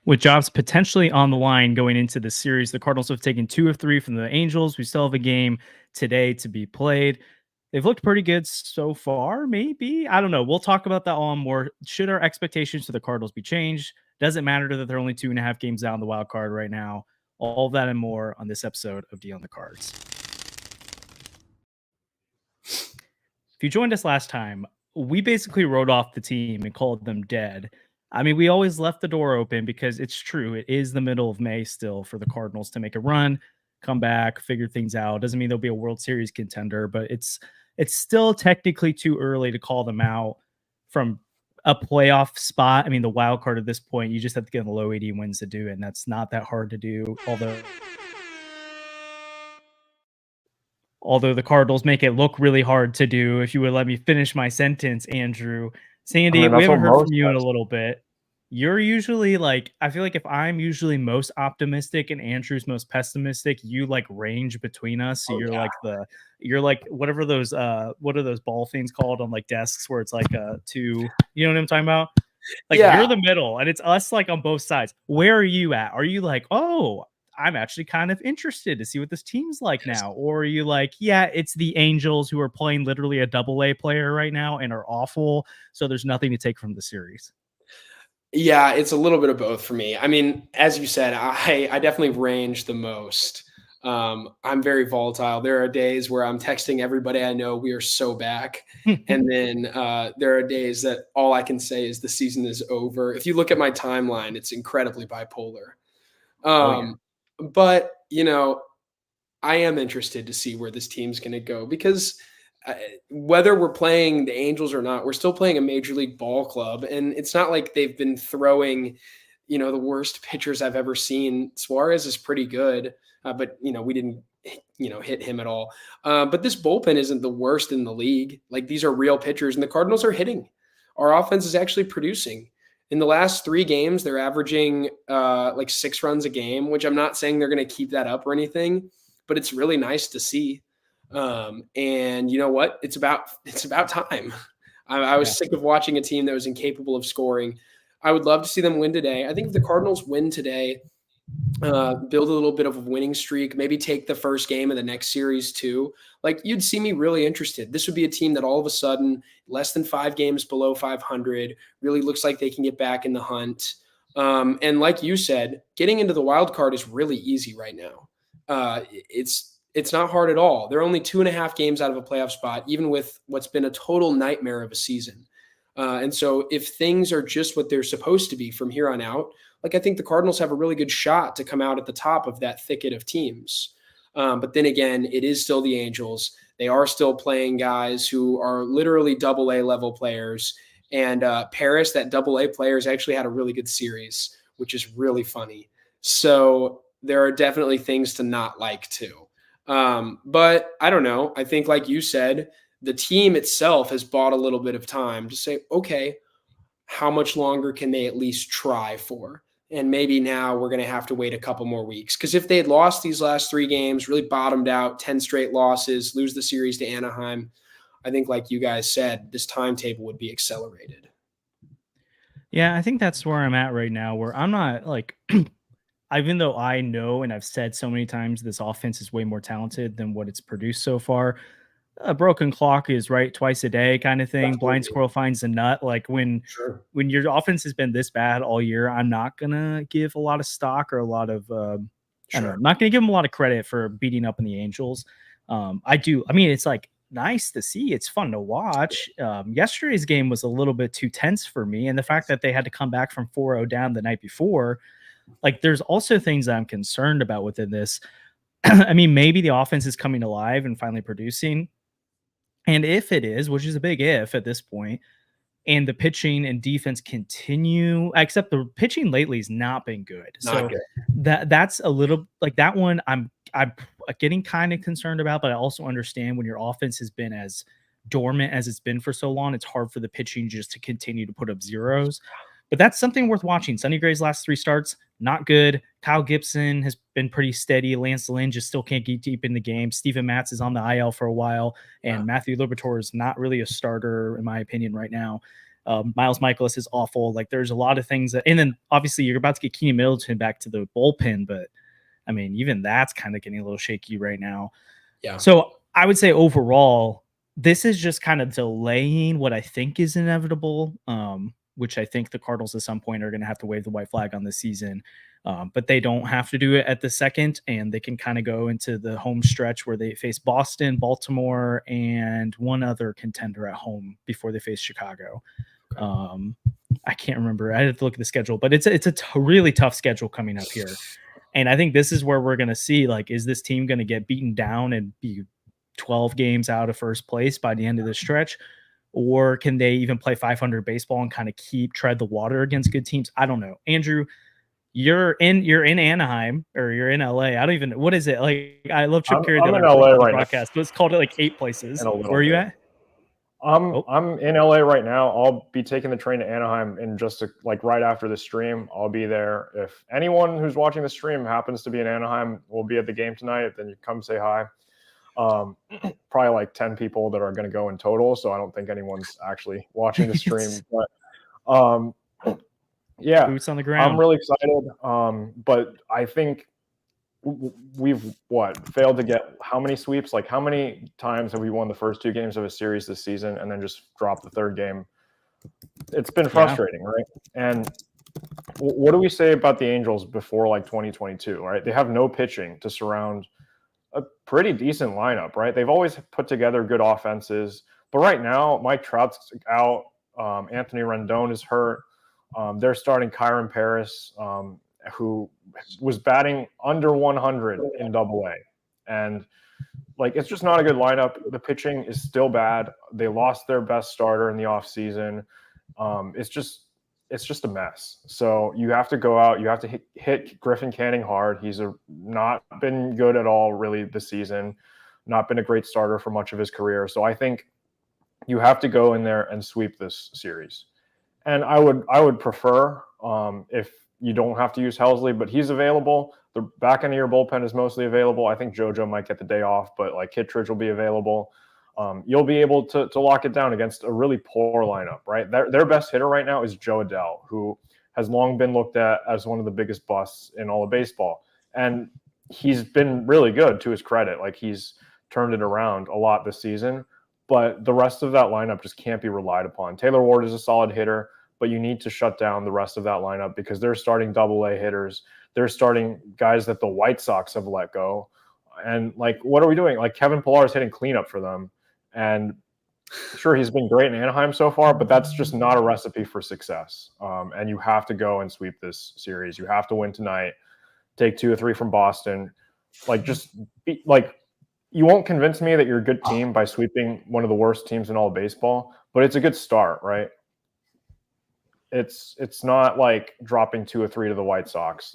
With jobs potentially on the line going into the series, the Cardinals have taken 2 of 3 from the Angels. We still have a game today to be played. They've looked pretty good so far, maybe. I don't know. We'll talk about that all more. Should our expectations for the Cardinals be changed? Doesn't matter that they're only 2.5 games out in the wild card right now. All that and more on this episode of D on the Cards. If you joined us last time, we basically wrote off the team and called them dead. I mean, we always left the door open because it's true. It is the middle of May still for the Cardinals to make a run, come back, figure things out. Doesn't mean they'll be a World Series contender, but it's still technically too early to call them out from a playoff spot. I mean, the wild card at this point, you just have to get in the low 80 wins to do it, and that's not that hard to do. Although the Cardinals make it look really hard to do. If you would let me finish my sentence, Andrew. Sandy, we haven't heard from you in a little bit. You're usually like, I feel like if I'm usually most optimistic and Andrew's most pessimistic, you like range between us. So you're like whatever those what are those ball things called on like desks where it's like two, you know what I'm talking about? Like you're the middle and it's us like on both sides. Where are you at? Are you like, oh, I'm actually kind of interested to see what this team's like now? Or are you like, yeah, it's the Angels who are playing literally a AA player right now and are awful, so there's nothing to take from the series? Yeah, it's a little bit of both for me. I mean, as you said, I definitely range the most. I'm very volatile. There are days where I'm texting everybody I know, we are so back. And then there are days that all I can say is the season is over. If you look at my timeline, it's incredibly bipolar. But, you know, I am interested to see where this team's going to go because whether we're playing the Angels or not, we're still playing a major league ball club. And it's not like they've been throwing, you know, the worst pitchers I've ever seen. Suarez is pretty good, but, you know, we didn't, you know, hit him at all. But this bullpen isn't the worst in the league. Like these are real pitchers and the Cardinals are hitting. Our offense is actually producing. In the last 3 games, they're averaging like 6 runs a game, which I'm not saying they're going to keep that up or anything, but it's really nice to see. And you know what? It's about time. I was sick of watching a team that was incapable of scoring. I would love to see them win today. I think if the Cardinals win today, build a little bit of a winning streak, maybe take the first game of the next series too. Like you'd see me really interested. This would be a team that all of a sudden, less than 5 games below 500, really looks like they can get back in the hunt. And like you said, getting into the wild card is really easy right now. It's not hard at all. They're only 2.5 games out of a playoff spot, even with what's been a total nightmare of a season. And so if things are just what they're supposed to be from here on out, like I think the Cardinals have a really good shot to come out at the top of that thicket of teams. But then again, it is still the Angels. They are still playing guys who are literally AA level players. And Paris, that AA player, has actually had a really good series, which is really funny. So there are definitely things to not like too. But I don't know. I think like you said, the team itself has bought a little bit of time to say, okay, how much longer can they at least try for? And maybe now we're going to have to wait a couple more weeks. Because if they had lost these last 3 games, really bottomed out, 10 straight losses, lose the series to Anaheim, I think like you guys said, this timetable would be accelerated. Yeah, I think that's where I'm at right now, where I'm not like, even though I know and I've said so many times this offense is way more talented than what it's produced so far, a broken clock is right twice a day kind of thing. Absolutely. Blind squirrel finds a nut. Like when your offense has been this bad all year, I'm not gonna give a lot of stock or a lot of I don't know, I'm not gonna give them a lot of credit for beating up on the Angels. I mean, it's like nice to see. It's fun to watch. Yesterday's game was a little bit too tense for me, and the fact that they had to come back from 4-0 down the night before, like there's also things that I'm concerned about within this. I mean, maybe the offense is coming alive and finally producing. And if it is, which is a big if at this point, and the pitching and defense continue, except the pitching lately has not been good. So that's a little like that one I'm getting kind of concerned about, but I also understand when your offense has been as dormant as it's been for so long, it's hard for the pitching just to continue to put up zeros. But that's something worth watching. Sonny Gray's last 3 starts, not good. Kyle Gibson has been pretty steady. Lance Lynn just still can't get deep in the game. Steven Matz is on the IL for a while. And Matthew Liberatore is not really a starter, in my opinion, right now. Miles Michaelis is awful. Like there's a lot of things that, and then obviously you're about to get Keenan Middleton back to the bullpen, but I mean, even that's kind of getting a little shaky right now. Yeah. So I would say overall, this is just kind of delaying what I think is inevitable, which I think the Cardinals at some point are going to have to wave the white flag on this season. But they don't have to do it at the second, and they can kind of go into the home stretch where they face Boston, Baltimore, and one other contender at home before they face Chicago. Okay. I can't remember. I had to look at the schedule, but it's a really tough schedule coming up here. And I think this is where we're going to see, like, is this team going to get beaten down and be 12 games out of first place by the end of the stretch? Or can they even play 500 baseball and kind of tread the water against good teams? I don't know. Andrew, you're in Anaheim or you're in LA. I don't even know. What is it? Like, I love Chip Carey. I'm in LA right broadcast, but it's called it like 8 places. Where are you at? I'm in LA right now. I'll be taking the train to Anaheim in just right after the stream. I'll be there. If anyone who's watching the stream happens to be in Anaheim, we'll be at the game tonight. Then you come say hi. Probably like 10 people that are going to go in total. So I don't think anyone's actually watching the stream, but yeah, boots on the ground. I'm really excited. But I think we've failed to get how many sweeps? Like how many times have we won the first 2 games of a series this season and then just dropped the third game? It's been frustrating, right? And what do we say about the Angels before 2022, right? They have no pitching to surround a pretty decent lineup, right? They've always put together good offenses, but right now Mike Trout's out. Anthony Rendon is hurt. They're starting Kyron Paris, who was batting under 100 in Double-A, and it's just not a good lineup. The pitching is still bad. They lost their best starter in the offseason. It's just a mess. So you have to go out. You have to hit Griffin Canning hard. He's not been good at all really this season. Not been a great starter for much of his career. So I think you have to go in there and sweep this series. And I would prefer if you don't have to use Helsley, but he's available. The back end of your bullpen is mostly available. I think JoJo might get the day off, but Kittredge will be available. You'll be able to lock it down against a really poor lineup, right? Their best hitter right now is Joe Adell, who has long been looked at as one of the biggest busts in all of baseball. And he's been really good, to his credit. He's turned it around a lot this season. But the rest of that lineup just can't be relied upon. Taylor Ward is a solid hitter, but you need to shut down the rest of that lineup because they're starting Double-A hitters. They're starting guys that the White Sox have let go. And what are we doing? Kevin Pillar is hitting cleanup for them. And sure, he's been great in Anaheim so far, but that's just not a recipe for success. And you have to go and sweep this series. You have to win tonight, take 2 or 3 from Boston. You won't convince me that you're a good team by sweeping one of the worst teams in all of baseball, but it's a good start, right? It's not like dropping 2 or 3 to the White Sox.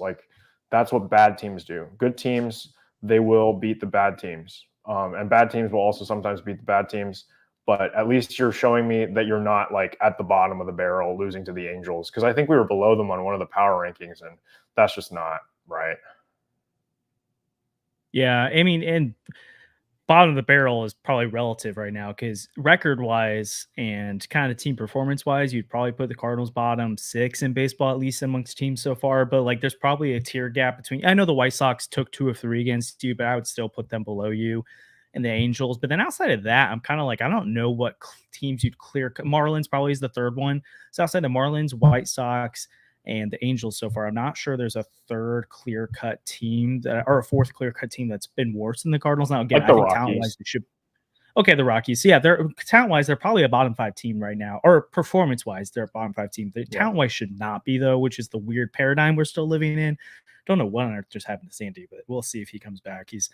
That's what bad teams do. Good teams, they will beat the bad teams. And bad teams will also sometimes beat the bad teams. But at least you're showing me that you're not at the bottom of the barrel losing to the Angels. Because I think we were below them on one of the power rankings, and that's just not right. Yeah, I mean, and bottom of the barrel is probably relative right now because record-wise and kind of team performance-wise, you'd probably put the Cardinals bottom 6 in baseball, at least amongst teams so far. But there's probably a tier gap between. I know the White Sox took 2 of 3 against you, but I would still put them below you and the Angels. But then outside of that, I'm kind of I don't know what teams you'd clear. Marlins probably is the third one. So outside of Marlins, White Sox, and the Angels so far, I'm not sure there's a third clear-cut team or a fourth clear-cut team that's been worse than the Cardinals. Now, again, I think talent-wise, they should. Okay, the Rockies. So yeah, they're talent-wise, they're probably a bottom 5 team right now, or performance-wise, they're a bottom 5 team. The talent-wise should not be though, which is the weird paradigm we're still living in. Don't know what on earth just happened to Sandy, but we'll see if he comes back. He's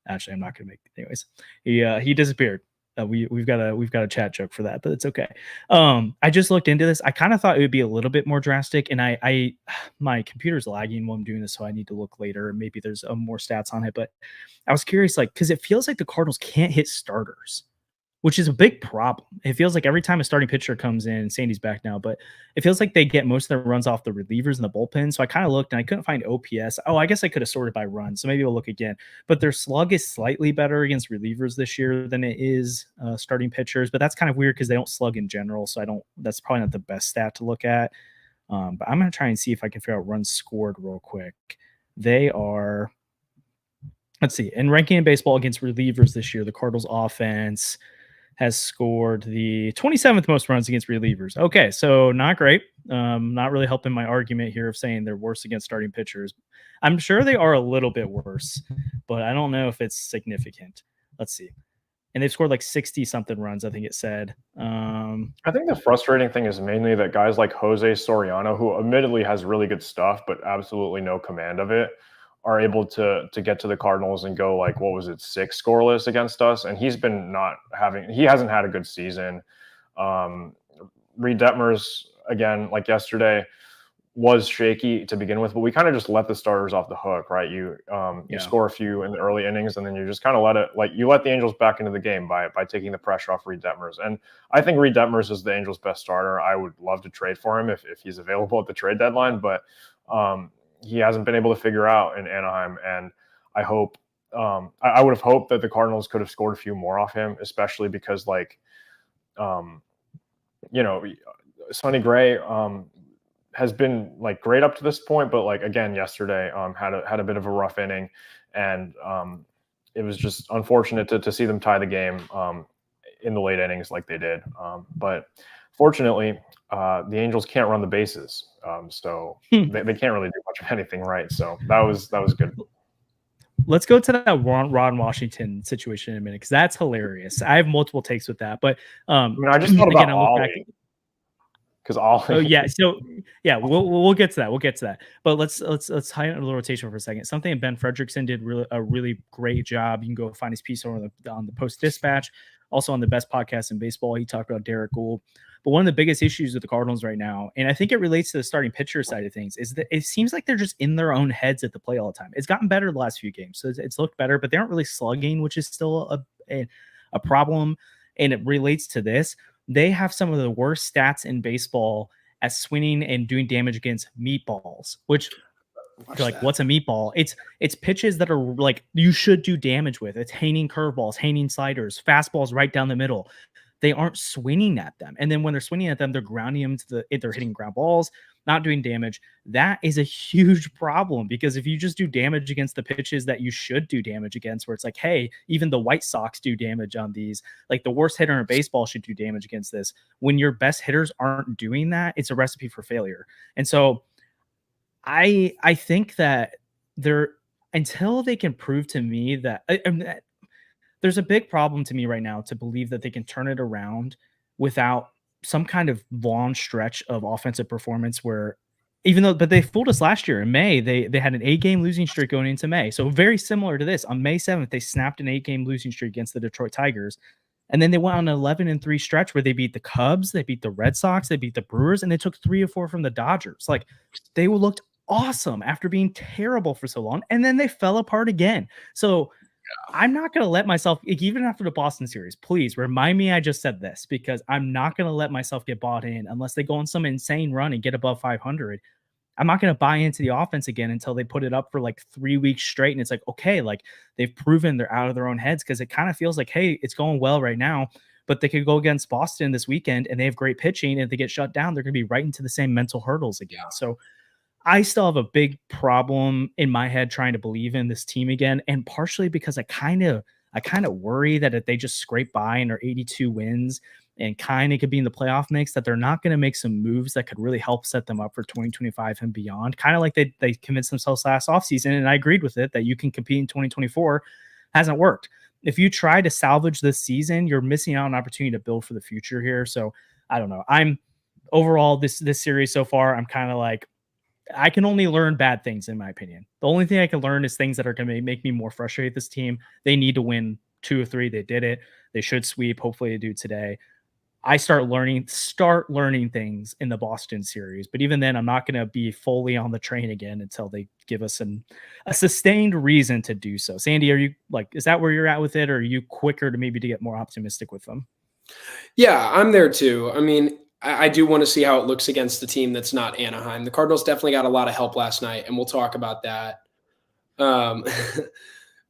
actually, I'm not going to make. Anyways, he disappeared. We've got a chat joke for that, but it's okay. I just looked into this. I kind of thought it would be a little bit more drastic, and I my computer's lagging while I'm doing this, so I need to look later. Maybe there's more stats on it, but I was curious, because it feels like the Cardinals can't hit starters. which is a big problem. It feels like every time a starting pitcher comes in, Sandy's back now, but it feels like they get most of their runs off the relievers in the bullpen. So I kind of looked and I couldn't find OPS. Oh, I guess I could have sorted by runs. So maybe we'll look again. But their slug is slightly better against relievers this year than it is starting pitchers. But that's kind of weird because they don't slug in general. So that's probably not the best stat to look at. But I'm going to try and see if I can figure out runs scored real quick. They are, let's see, in ranking in baseball against relievers this year, the Cardinals offense has scored the 27th most runs against relievers. Okay, so not great. Not really helping my argument here of saying they're worse against starting pitchers. I'm sure they are a little bit worse, but I don't know if it's significant. Let's see. And they've scored like 60-something runs, I think it said. I think the frustrating thing is mainly that guys like Jose Soriano, who admittedly has really good stuff, but absolutely no command of it, are able to get to the Cardinals and go like, what was it, 6 scoreless against us? And he hasn't had a good season. Reed Detmers, again, like yesterday, was shaky to begin with, but we kind of just let the starters off the hook, right? You score a few in the early innings, and then you just kind of let the Angels back into the game by taking the pressure off Reed Detmers. And I think Reed Detmers is the Angels' best starter. I would love to trade for him if he's available at the trade deadline, but he hasn't been able to figure out in Anaheim. And I hope I would have hoped that the Cardinals could have scored a few more off him, especially because Sonny Gray has been like great up to this point, but like again yesterday had a bit of a rough inning, and it was just unfortunate to see them tie the game in the late innings like they did. But fortunately, the Angels can't run the bases, so they can't really do much of anything right. So that was good. Let's go to that Ron Washington situation in a minute, because that's hilarious. I have multiple takes with that, but I just thought about Ollie. Because we'll get to that. We'll get to that. But let's highlight the rotation for a second. Something Ben Fredrickson did a really great job. You can go find his piece on the Post Dispatch, also on the best podcast in baseball. He talked about Derek Gould. But one of the biggest issues with the Cardinals right now, and I think it relates to the starting pitcher side of things, is that it seems like they're just in their own heads at the plate all the time. It's gotten better the last few games, so it's looked better, but they aren't really slugging, which is still a problem. And it relates to this. They have some of the worst stats in baseball at swinging and doing damage against meatballs, which what's a meatball? It's pitches that are like you should do damage with. It's hanging curveballs, hanging sliders, fastballs right down the middle. They aren't swinging at them. And then when they're swinging at them, they're grounding them they're hitting ground balls, not doing damage. That is a huge problem, because if you just do damage against the pitches that you should do damage against, where it's like, hey, even the White Sox do damage on these, like the worst hitter in baseball should do damage against this. When your best hitters aren't doing that, it's a recipe for failure. And so I think that until they can prove to me that there's a big problem to me right now to believe that they can turn it around without some kind of long stretch of offensive performance where but they fooled us last year in May. They had an 8-game losing streak going into May. So very similar to this. On May 7th, they snapped an 8-game losing streak against the Detroit Tigers. And then they went on an 11-3 stretch where they beat the Cubs, they beat the Red Sox, they beat the Brewers, and they took 3 or 4 from the Dodgers. Like, they looked awesome after being terrible for so long. And then they fell apart again. So I'm not going to let myself, even after the Boston series, please remind me I just said this, because I'm not going to let myself get bought in unless they go on some insane run and get above 500. I'm not going to buy into the offense again until they put it up for like 3 weeks straight. And it's like, okay, like they've proven they're out of their own heads, because it kind of feels like, hey, it's going well right now, but they could go against Boston this weekend and they have great pitching. And if they get shut down, they're going to be right into the same mental hurdles again. So I still have a big problem in my head trying to believe in this team again. And partially because I kind of worry that if they just scrape by and are 82 wins and kind of could be in the playoff mix, that they're not going to make some moves that could really help set them up for 2025 and beyond. Kind of like they convinced themselves last offseason. And I agreed with it, that you can compete in 2024. Hasn't worked. If you try to salvage this season, you're missing out on an opportunity to build for the future here. So I don't know. Overall, this series so far, I'm kind of like, I can only learn bad things, in my opinion. The only thing I can learn is things that are going to make me more frustrated with this team. They need to win 2 or 3. They did it. They should sweep. Hopefully they do today. I start learning things in the Boston series. But even then, I'm not going to be fully on the train again until they give us a sustained reason to do so. Sandy, are you like, is that where you're at with it? Or are you quicker to maybe to get more optimistic with them? Yeah, I'm there too. I mean, I do want to see how it looks against the team that's not Anaheim. The Cardinals definitely got a lot of help last night, and we'll talk about that. Um,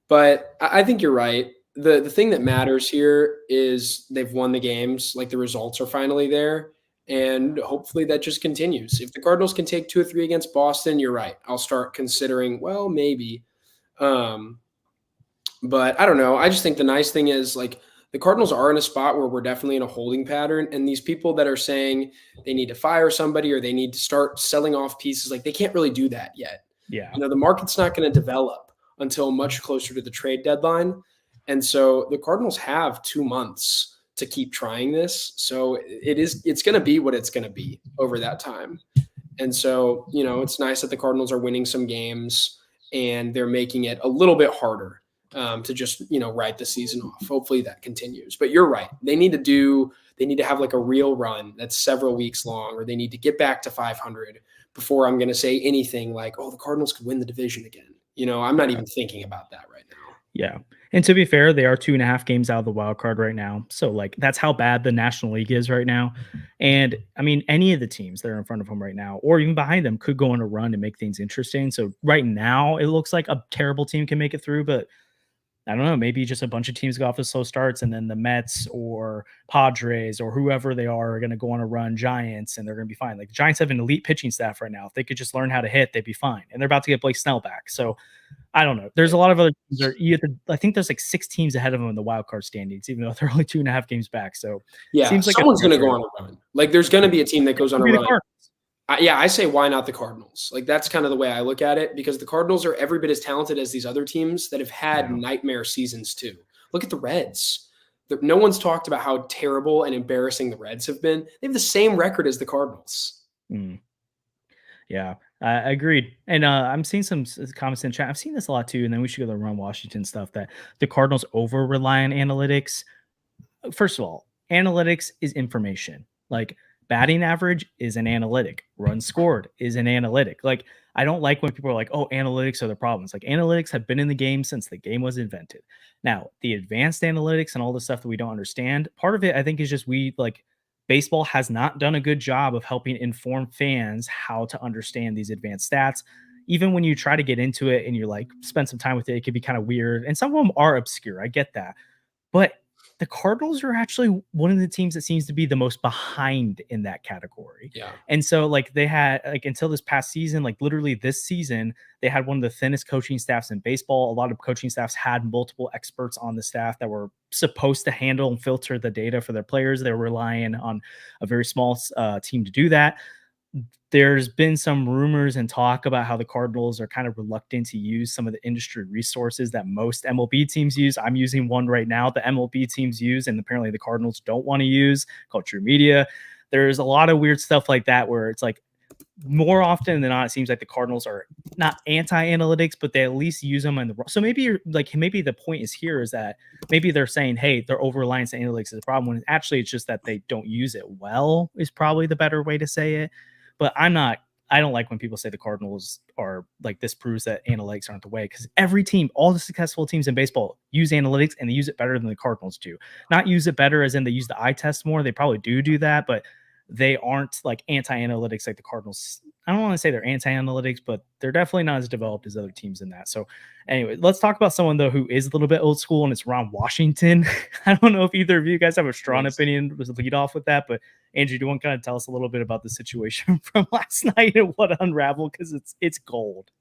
but I think you're right. The thing that matters here is they've won the games, like the results are finally there, and hopefully that just continues. If the Cardinals can take 2 or 3 against Boston, you're right. I'll start considering, well, maybe. Um, but I don't know. I just think the nice thing is like the Cardinals are in a spot where we're definitely in a holding pattern. And these people that are saying they need to fire somebody or they need to start selling off pieces, like they can't really do that yet. Yeah. The market's not going to develop until much closer to the trade deadline. And so the Cardinals have 2 months to keep trying this. So it's going to be what it's going to be over that time. And so, it's nice that the Cardinals are winning some games and they're making it a little bit harder to just, write the season off. Hopefully that continues. But you're right. They need to have like a real run that's several weeks long, or they need to get back to 500 before I'm going to say anything like, oh, the Cardinals could win the division again. I'm not even thinking about that right now. Yeah. And to be fair, they are 2.5 games out of the wild card right now. So like that's how bad the National League is right now. And I mean, any of the teams that are in front of them right now, or even behind them, could go on a run and make things interesting. So right now it looks like a terrible team can make it through, but I don't know, maybe just a bunch of teams go off to slow starts and then the Mets or Padres or whoever they are going to go on a run, Giants, and they're going to be fine. Like the Giants have an elite pitching staff right now. If they could just learn how to hit, they'd be fine. And they're about to get Blake Snell back. So I don't know. There's a lot of other teams. I think there's like 6 teams ahead of them in the wild card standings, even though they're only 2.5 games back. So yeah, seems like someone's going to go on a run. Like there's going to be a team that goes on a run. I say why not the Cardinals? Like that's kind of the way I look at it, because the Cardinals are every bit as talented as these other teams that have had nightmare seasons too. Look at the Reds. No one's talked about how terrible and embarrassing the Reds have been. They have the same record as the Cardinals. Yeah, agreed. And I'm seeing some comments in chat. I've seen this a lot too. And then we should go to the Ron Washington stuff that the Cardinals over rely on analytics. First of all, analytics is information. Like batting average is an analytic. Runs scored is an analytic. Like I don't like when people are like, oh, analytics are the problems. Like analytics have been in the game since the game was invented. Now, the advanced analytics and all the stuff that we don't understand, part of it, I think, is just baseball has not done a good job of helping inform fans how to understand these advanced stats. Even when you try to get into it and you're like, spend some time with it, it can be kind of weird. And some of them are obscure. I get that. But the Cardinals are actually one of the teams that seems to be the most behind in that category. Yeah. And so like they had until this past season, like literally this season, they had one of the thinnest coaching staffs in baseball. A lot of coaching staffs had multiple experts on the staff that were supposed to handle and filter the data for their players. They were relying on a very small team to do that. There's been some rumors and talk about how the Cardinals are kind of reluctant to use some of the industry resources that most MLB teams use. I'm using one right now the MLB teams use, and apparently the Cardinals don't want to use, called True Media. There's a lot of weird stuff like that where it's like more often than not, it seems like the Cardinals are not anti-analytics, but they at least use them. So maybe maybe the point is here is that maybe they're saying, hey, their over-reliance on analytics is a problem, when actually it's just that they don't use it well is probably the better way to say it. But I don't like when people say the Cardinals are like, this proves that analytics aren't the way, because every team, all the successful teams in baseball use analytics and they use it better than the Cardinals do. Not use it better as in they use the eye test more. They probably do that, but they aren't like anti-analytics like the Cardinals. I don't want to say they're anti-analytics, but they're definitely not as developed as other teams in that. So anyway, let's talk about someone though who is a little bit old school, and it's Ron Washington. I don't know if either of you guys have a strong opinion to lead off with that, but Andrew, do you want to kind of tell us a little bit about the situation from last night and what unraveled? Because it's gold.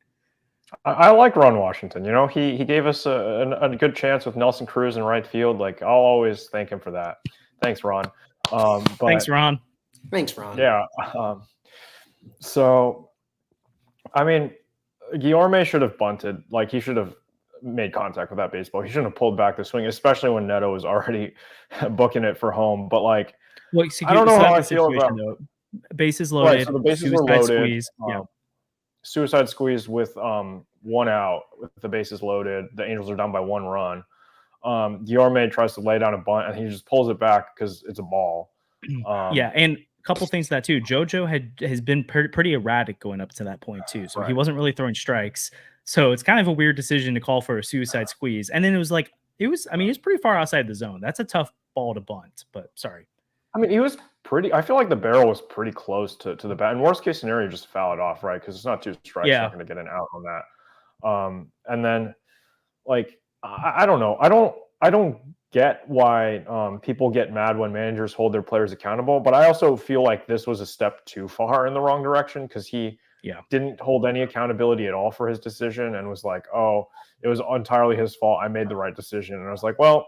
I like Ron Washington. He gave us a good chance with Nelson Cruz in right field. Like I'll always thank him for that. Thanks, Ron. Thanks, Ron. Thanks, Ron. Yeah. So, I mean, Guillorme should have bunted. Like he should have made contact with that baseball. He shouldn't have pulled back the swing, especially when Neto was already booking it for home. But like, I don't know how I feel about bases loaded. Right, so the bases were loaded. Squeeze. Suicide squeeze with 1 out with the bases loaded. The Angels are down by 1 run. Guillorme tries to lay down a bunt and he just pulls it back because it's a ball. Yeah, and a couple things to that too. JoJo has been pretty erratic going up to that point too, so he wasn't really throwing strikes. So it's kind of a weird decision to call for a suicide squeeze. And then I mean, it's pretty far outside the zone. That's a tough ball to bunt, but sorry. I mean, he was I feel like the barrel was pretty close to the bat. In worst case scenario, just foul it off, right? Because it's not 2 strikes, not going to get an out on that. And then, like, I don't know. I don't get why people get mad when managers hold their players accountable, but I also feel like this was a step too far in the wrong direction, because he didn't hold any accountability at all for his decision and was like, oh, it was entirely his fault. I made the right decision. And I was like, well,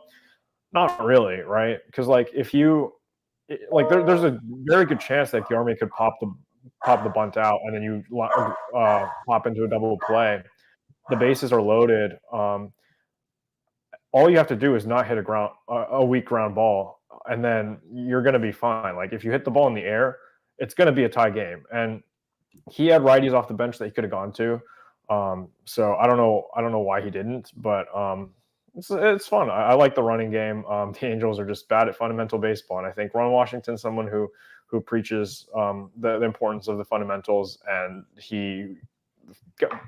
not really, right? Because, like, if you there's a very good chance that Guillorme could pop the bunt out, and then you pop into a double play. The bases are loaded. All you have to do is not hit a weak ground ball, and then you're going to be fine. Like, if you hit the ball in the air, it's going to be a tie game. And he had righties off the bench that he could have gone to. So I don't know why he didn't, but it's fun. I like the running game. The Angels are just bad at fundamental baseball, and I think Ron Washington's someone who preaches the importance of the fundamentals, and he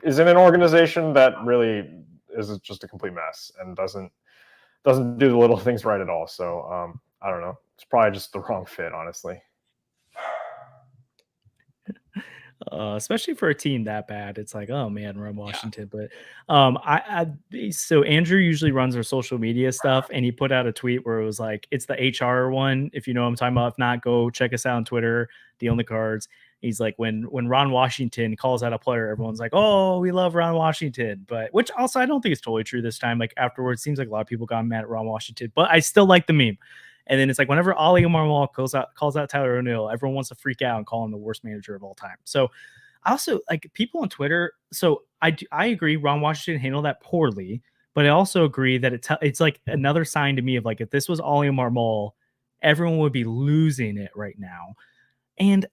is in an organization that really is just a complete mess and doesn't do the little things right at all. So I don't know. It's probably just the wrong fit, honestly. Especially for a team that bad, it's like, oh man, Ron Washington. But so Andrew usually runs our social media stuff, and he put out a tweet where it was like, it's the HR one, if you know what I'm talking about. If not, go check us out on Twitter, D on the Cards. He's like, when Ron Washington calls out a player, everyone's like, oh, we love Ron Washington. But which also I don't think it's totally true this time. Like, afterwards, seems like a lot of people got mad at Ron Washington, but I still like the meme. And then it's like, whenever Ollie Marmol calls out Tyler O'Neill, everyone wants to freak out and call him the worst manager of all time. So I also, like, people on Twitter. So I agree, Ron Washington handled that poorly, but I also agree that it's like another sign to me of, like, if this was Ollie Marmol, everyone would be losing it right now. And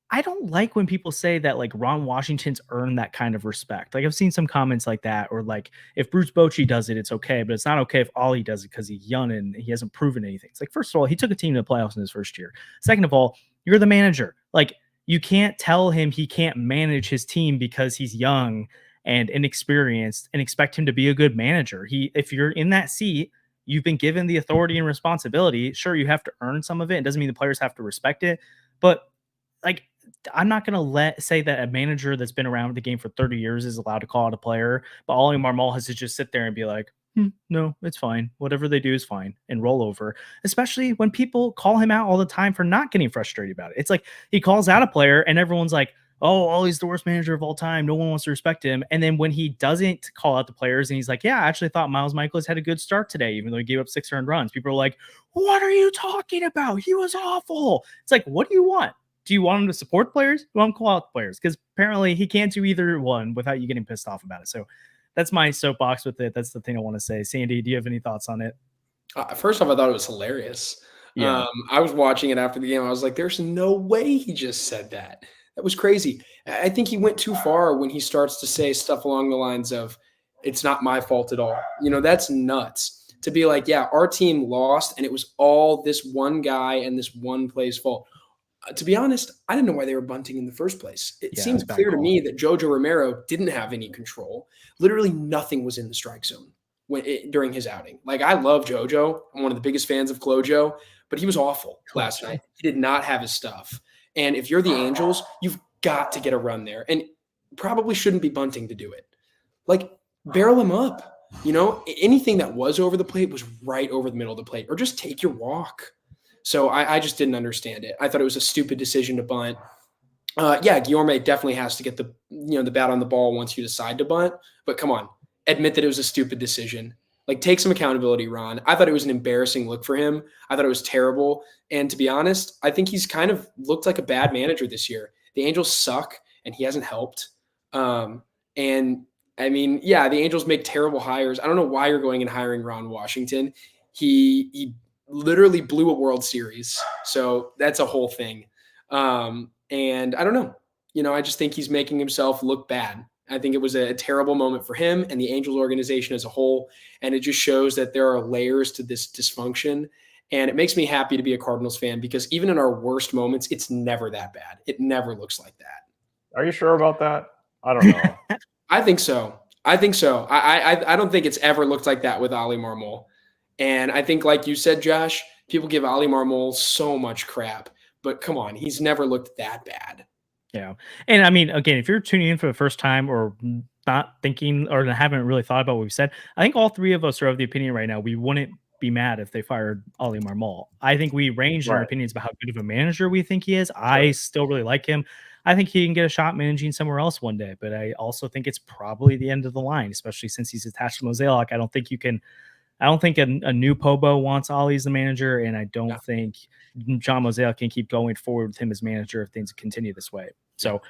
I don't like when people say that, like, Ron Washington's earned that kind of respect. Like, I've seen some comments like that, or like, if Bruce Bochy does it, it's okay, but it's not okay if Ollie does it because he's young and he hasn't proven anything. It's like, first of all, he took a team to the playoffs in his first year. Second of all, you're the manager. Like, you can't tell him he can't manage his team because he's young and inexperienced and expect him to be a good manager. If you're in that seat, you've been given the authority and responsibility. Sure, you have to earn some of it. It doesn't mean the players have to respect it, but, like, I'm not going to say that a manager that's been around the game for 30 years is allowed to call out a player, but Ollie Marmol has to just sit there and be like, no, it's fine. Whatever they do is fine, and roll over, especially when people call him out all the time for not getting frustrated about it. It's like he calls out a player and everyone's like, oh, Ollie's the worst manager of all time. No one wants to respect him. And then when he doesn't call out the players and he's like, yeah, I actually thought Miles Michaelis had a good start today, even though he gave up 6 earned runs, people are like, what are you talking about? He was awful. It's like, what do you want? Do you want him to support players? Do you want him to call out players? Because apparently he can't do either one without you getting pissed off about it. So that's my soapbox with it. That's the thing I want to say. Sandy, do you have any thoughts on it? First off, I thought it was hilarious. Yeah. I was watching it after the game. I was like, there's no way he just said that. That was crazy. I think he went too far when he starts to say stuff along the lines of, it's not my fault at all. You know, that's nuts. To be like, yeah, our team lost and it was all this one guy and this one play's fault. To be honest, I didn't know why they were bunting in the first place. It seems clear to me that Jojo Romero didn't have any control. Literally nothing was in the strike zone during his outing. Like, I love Jojo. I'm one of the biggest fans of Clojo, but he was awful last night. He did not have his stuff. And if you're the Angels, you've got to get a run there, and probably shouldn't be bunting to do it. Like, barrel him up. You know, anything that was over the plate was right over the middle of the plate, or just take your walk. So I just didn't understand it. I thought it was a stupid decision to bunt. Yeah, Guillorme definitely has to get the bat on the ball once you decide to bunt. But come on, admit that it was a stupid decision. Like, take some accountability, Ron. I thought it was an embarrassing look for him. I thought it was terrible. And to be honest, I think he's kind of looked like a bad manager this year. The Angels suck, and he hasn't helped. And I mean, yeah, the Angels make terrible hires. I don't know why you're going and hiring Ron Washington. He literally blew a World Series. So that's a whole thing. And I don't know. You know, I just think he's making himself look bad. I think it was a terrible moment for him and the Angels organization as a whole. And it just shows that there are layers to this dysfunction. And it makes me happy to be a Cardinals fan because even in our worst moments, it's never that bad. It never looks like that. Are you sure about that? I don't know. I think so. I don't think it's ever looked like that with Ali Marmol. And I think, like you said, Josh, people give Ali Marmol so much crap. But come on, he's never looked that bad. Yeah. And I mean, again, if you're tuning in for the first time or not thinking or haven't really thought about what we've said, I think all three of us are of the opinion right now we wouldn't be mad if they fired Ali Marmol. I think we ranged in our opinions about how good of a manager we think he is. I still really like him. I think he can get a shot managing somewhere else one day, but I also think it's probably the end of the line, especially since he's attached to Mozeliak. I don't think a new Pobo wants Ali as the manager, and I don't think John Mozeliak can keep going forward with him as manager if things continue this way. So,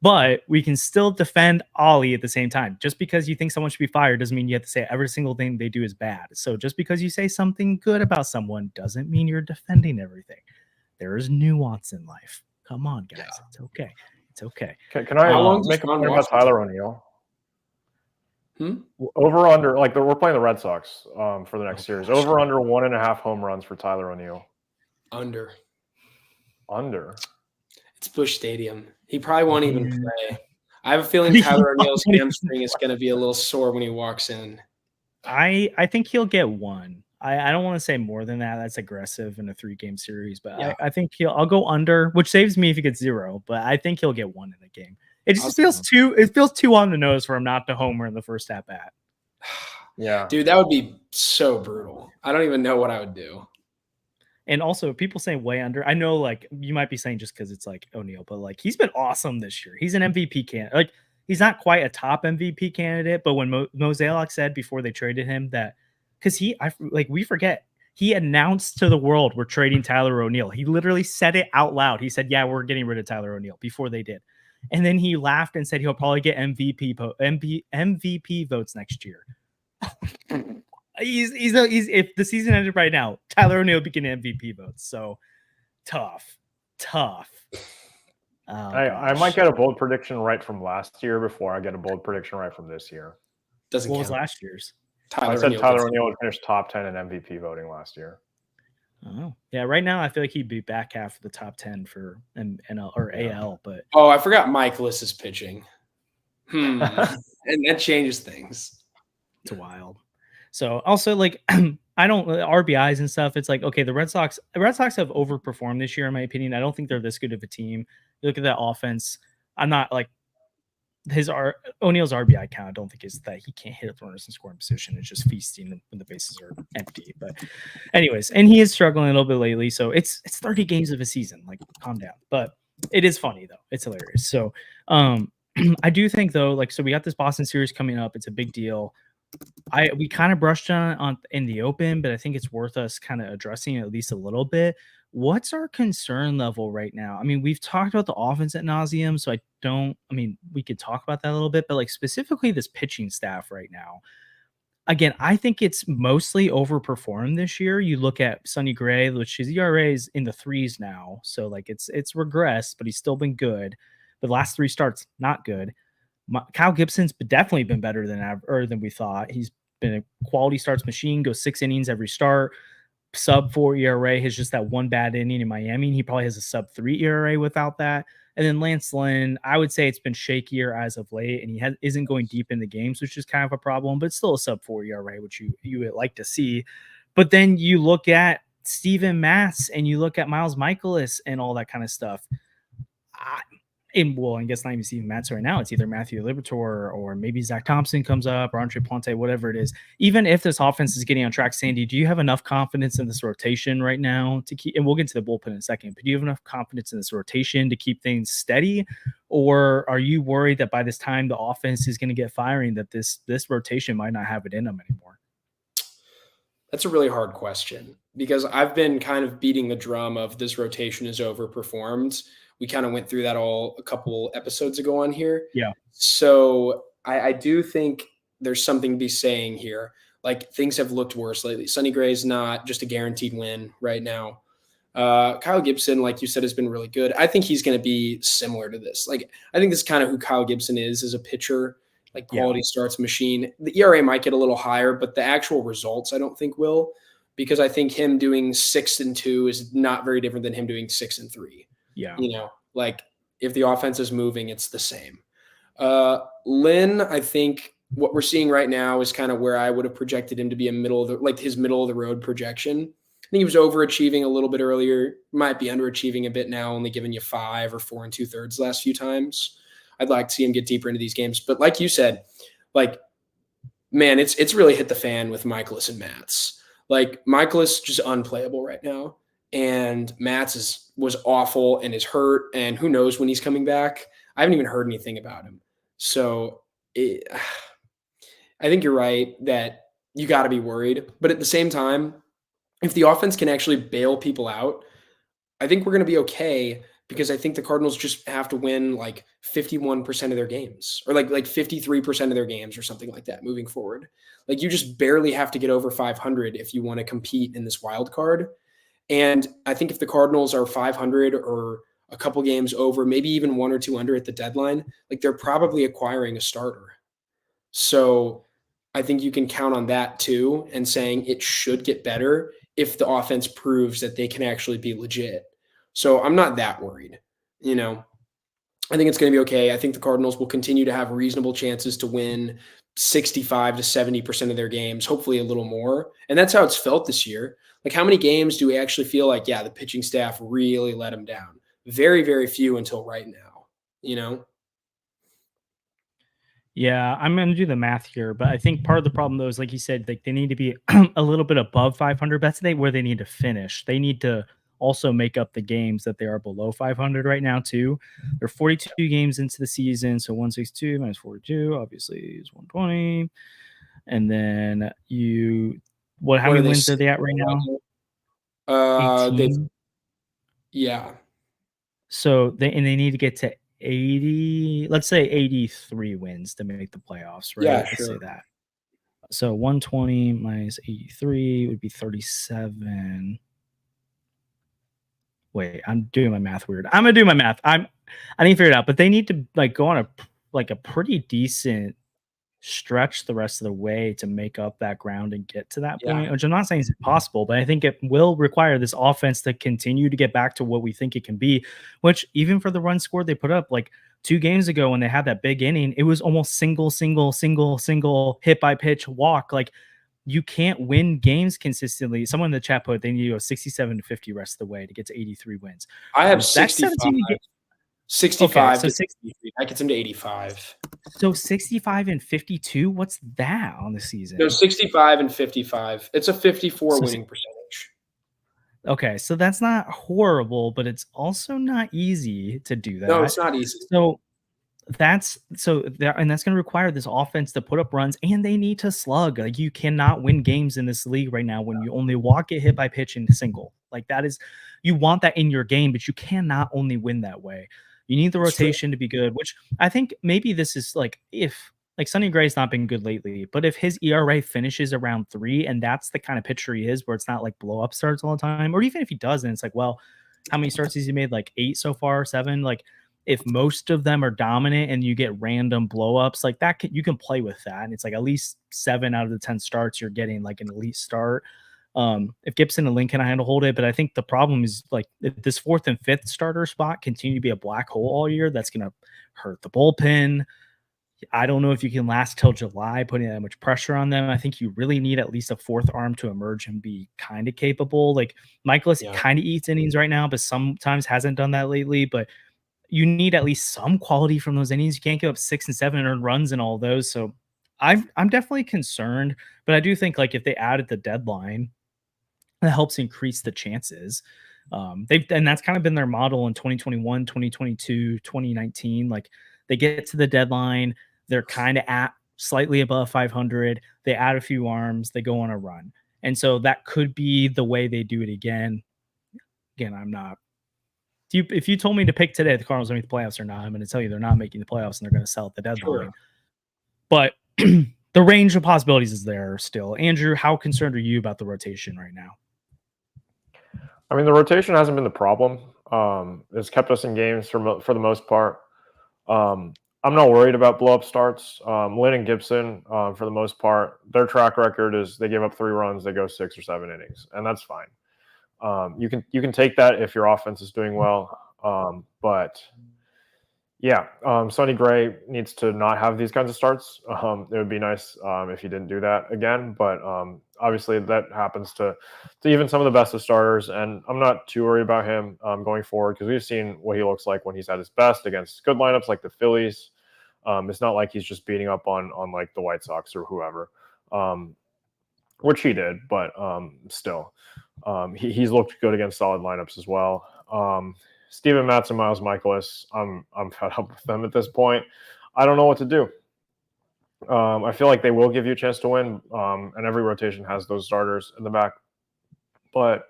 but we can still defend Ali at the same time. Just because you think someone should be fired doesn't mean you have to say every single thing they do is bad. So just because you say something good about someone doesn't mean you're defending everything. There is nuance in life. Come on, guys. Yeah. It's okay. It's okay. Can I make a point about Tyler O'Neill? Over under, like we're playing the Red Sox for the next series. Over under 1.5 home runs for Tyler O'Neill. Under. It's Busch Stadium. He probably won't even play. I have a feeling Tyler O'Neill's hamstring is going to be a little sore when he walks in. I think he'll get one. I don't want to say more than that. That's aggressive in a 3-game series, but yeah. I think I'll go under, which saves me if he gets 0. But I think he'll get 1 in a game. It just feels too on the nose for him not to homer in the first at bat. Yeah, dude, that would be so brutal. I don't even know what I would do. And also, people saying way under. I know, like you might be saying just because it's like O'Neill, but like he's been awesome this year. He's an MVP candidate. Like he's not quite a top MVP candidate, but when Mozeliak said before they traded him that. Because we forget, he announced to the world we're trading Tyler O'Neill. He literally said it out loud. He said, yeah, we're getting rid of Tyler O'Neill before they did. And then he laughed and said he'll probably get MVP votes next year. he's if the season ended right now, Tyler O'Neill would be getting MVP votes. So tough. I might get a bold prediction right from last year before I get a bold prediction right from this year. What was last year's? I said Tyler O'Neill would finish top 10 in MVP voting last year. Oh, yeah. Right now, I feel like he'd be back half of the top 10 for NL or AL. But I forgot Michaelis is pitching. And that changes things. It's wild. So also, like, I don't RBIs and stuff. It's like, okay, the Red Sox have overperformed this year, in my opinion. I don't think they're this good of a team. You look at that offense. I'm not like. O'Neill's RBI count, I don't think is that he can't hit runners in scoring position. It's just feasting when the bases are empty. But anyways, and he is struggling a little bit lately. So it's 30 games of a season. Like, calm down. But it is funny though. It's hilarious. So I do think though, like, so we got this Boston series coming up. It's a big deal. We kind of brushed on in the open, but I think it's worth us kind of addressing at least a little bit. What's our concern level right now? I mean, we've talked about the offense at nauseum, so we could talk about that a little bit, but like specifically this pitching staff right now. Again, I think it's mostly overperformed this year. You look at Sonny Gray, which his ERA is in the 3s now, so like it's regressed, but he's still been good. But the last 3 starts, not good. Kyle Gibson's definitely been better than we thought. He's been a quality starts machine, goes 6 innings every start. Sub 4 ERA has just that one bad inning in Miami. He probably has a sub 3 ERA without that. And then Lance Lynn, I would say it's been shakier as of late, and he isn't going deep in the games, which is kind of a problem, but still a sub 4 ERA, which you would like to see. But then you look at Steven Matz and you look at Miles Michaelis and all that kind of stuff. I guess not even Steven Matz right now. It's either Matthew Liberatore or maybe Zach Thompson comes up or Andre Ponte, whatever it is. Even if this offense is getting on track, Sandy, do you have enough confidence in this rotation right now to keep, and we'll get to the bullpen in a second, but do you have enough confidence in this rotation to keep things steady? Or are you worried that by this time the offense is going to get firing, that this rotation might not have it in them anymore? That's a really hard question because I've been kind of beating the drum of this rotation is overperformed. We kind of went through that a couple episodes ago on here. Yeah. So I do think there's something to be saying here. Like, things have looked worse lately. Sonny Gray is not just a guaranteed win right now. Kyle Gibson, like you said, has been really good. I think he's going to be similar to this. Like, I think this is kind of who Kyle Gibson is as a pitcher, like quality starts machine. The ERA might get a little higher, but the actual results I don't think will. because I think him doing 6-2 is not very different than him doing 6-3. Yeah. Like if the offense is moving, it's the same. Lynn, I think what we're seeing right now is kind of where I would have projected him to be his middle of the road projection. I think he was overachieving a little bit earlier, might be underachieving a bit now, only giving you 5 or 4 2/3 last few times. I'd like to see him get deeper into these games. But like you said, like, man, it's really hit the fan with Michaelis and Matz. Like Michaelis just unplayable right now. And Matz was awful and is hurt. And who knows when he's coming back. I haven't even heard anything about him. So I think you're right that you got to be worried. But at the same time, if the offense can actually bail people out, I think we're going to be okay, because I think the Cardinals just have to win like 51% of their games, or like 53% of their games or something like that moving forward. Like you just barely have to get over 500 if you want to compete in this wild card. And I think if the Cardinals are 500 or a couple games over, maybe even 1 or 2 under at the deadline, like they're probably acquiring a starter. So I think you can count on that too, and saying it should get better if the offense proves that they can actually be legit. So I'm not that worried. I think it's going to be okay. I think the Cardinals will continue to have reasonable chances to win 65 to 70% of their games, hopefully a little more. And that's how it's felt this year. Like how many games do we actually feel like, yeah, the pitching staff really let them down? Very, very few until right now, Yeah, I'm going to do the math here, but I think part of the problem though is, like you said, like they need to be a little bit above 500. That's where they need to finish. They need to also make up the games that they are below 500 right now too. They're 42 games into the season, so 162 minus 42 obviously is 120. And then how many wins are they at right now? 18. Yeah. So they need to get to 80, let's say 83 wins to make the playoffs, right? Yeah, Let's sure. say that. So 120 minus 83 would be 37. Wait, I'm doing my math weird. I'm gonna do my math. I didn't figure it out, but they need to like go on a pretty decent stretch the rest of the way to make up that ground and get to that point, which I'm not saying is impossible, but I think it will require this offense to continue to get back to what we think it can be, which even for the run score they put up like 2 games ago when they had that big inning, it was almost single hit by pitch walk. Like you can't win games consistently. Someone in the chat put they need to go 67 to 50 rest of the way to get to 83 wins. I have 65. 65 okay, so to 63. That gets him to 85. So 65 and 52, what's that on the season? No, 65 and 55. It's a 54 winning percentage. Okay, so that's not horrible, but it's also not easy to do that. No, it's not easy. So that's going to require this offense to put up runs, and they need to slug. Like you cannot win games in this league right now when you only get hit by pitch and single. Like that is, you want that in your game, but you cannot only win that way. You need the rotation to be good, which I think maybe this is like if like Sonny Gray's not been good lately, but if his ERA finishes around 3 and that's the kind of pitcher he is, where it's not like blow up starts all the time, or even if he doesn't, it's like, well, how many starts has he made? Like 8 so far, 7. Like if most of them are dominant and you get random blow ups like that, you can play with that. And it's like at least 7 out of the 10 starts, you're getting like an elite start. If Gibson and Lincoln handle hold it, but I think the problem is like this 4th and 5th starter spot continue to be a black hole all year. That's going to hurt the bullpen. I don't know if you can last till July, putting that much pressure on them. I think you really need at least a 4th arm to emerge and be kind of capable. Like Michaelis kind of eats innings right now, but sometimes hasn't done that lately. But you need at least some quality from those innings. You can't give up 6 and 7 earned runs and all those. So I'm definitely concerned, but I do think like if they add at the deadline, that helps increase the chances. And that's kind of been their model in 2021, 2022, 2019. Like they get to the deadline, they're kind of at slightly above 500. They add a few arms, they go on a run. And so that could be the way they do it again. Again, I'm not. If you told me to pick today, the Cardinals are making the playoffs or not, I'm going to tell you they're not making the playoffs and they're going to sell at the deadline. Sure. But the range of possibilities is there still. Andrew, how concerned are you about the rotation right now? I mean, the rotation hasn't been the problem. It's kept us in games for the most part. I'm not worried about blow-up starts. Lynn and Gibson, for the most part, their track record is they give up 3 runs, they go 6 or 7 innings, and that's fine. You can take that if your offense is doing well, but yeah, Sonny Gray needs to not have these kinds of starts. It would be nice if he didn't do that again, but obviously that happens to even some of the best of starters, and I'm not too worried about him going forward because we've seen what he looks like when he's at his best against good lineups like the Phillies. It's not like he's just beating up on like the White Sox or whoever, which he did, but still, he's looked good against solid lineups as well. Steven Matz and Miles Michaelis, I'm fed up with them at this point. I don't know what to do. I feel like they will give you a chance to win, and every rotation has those starters in the back. But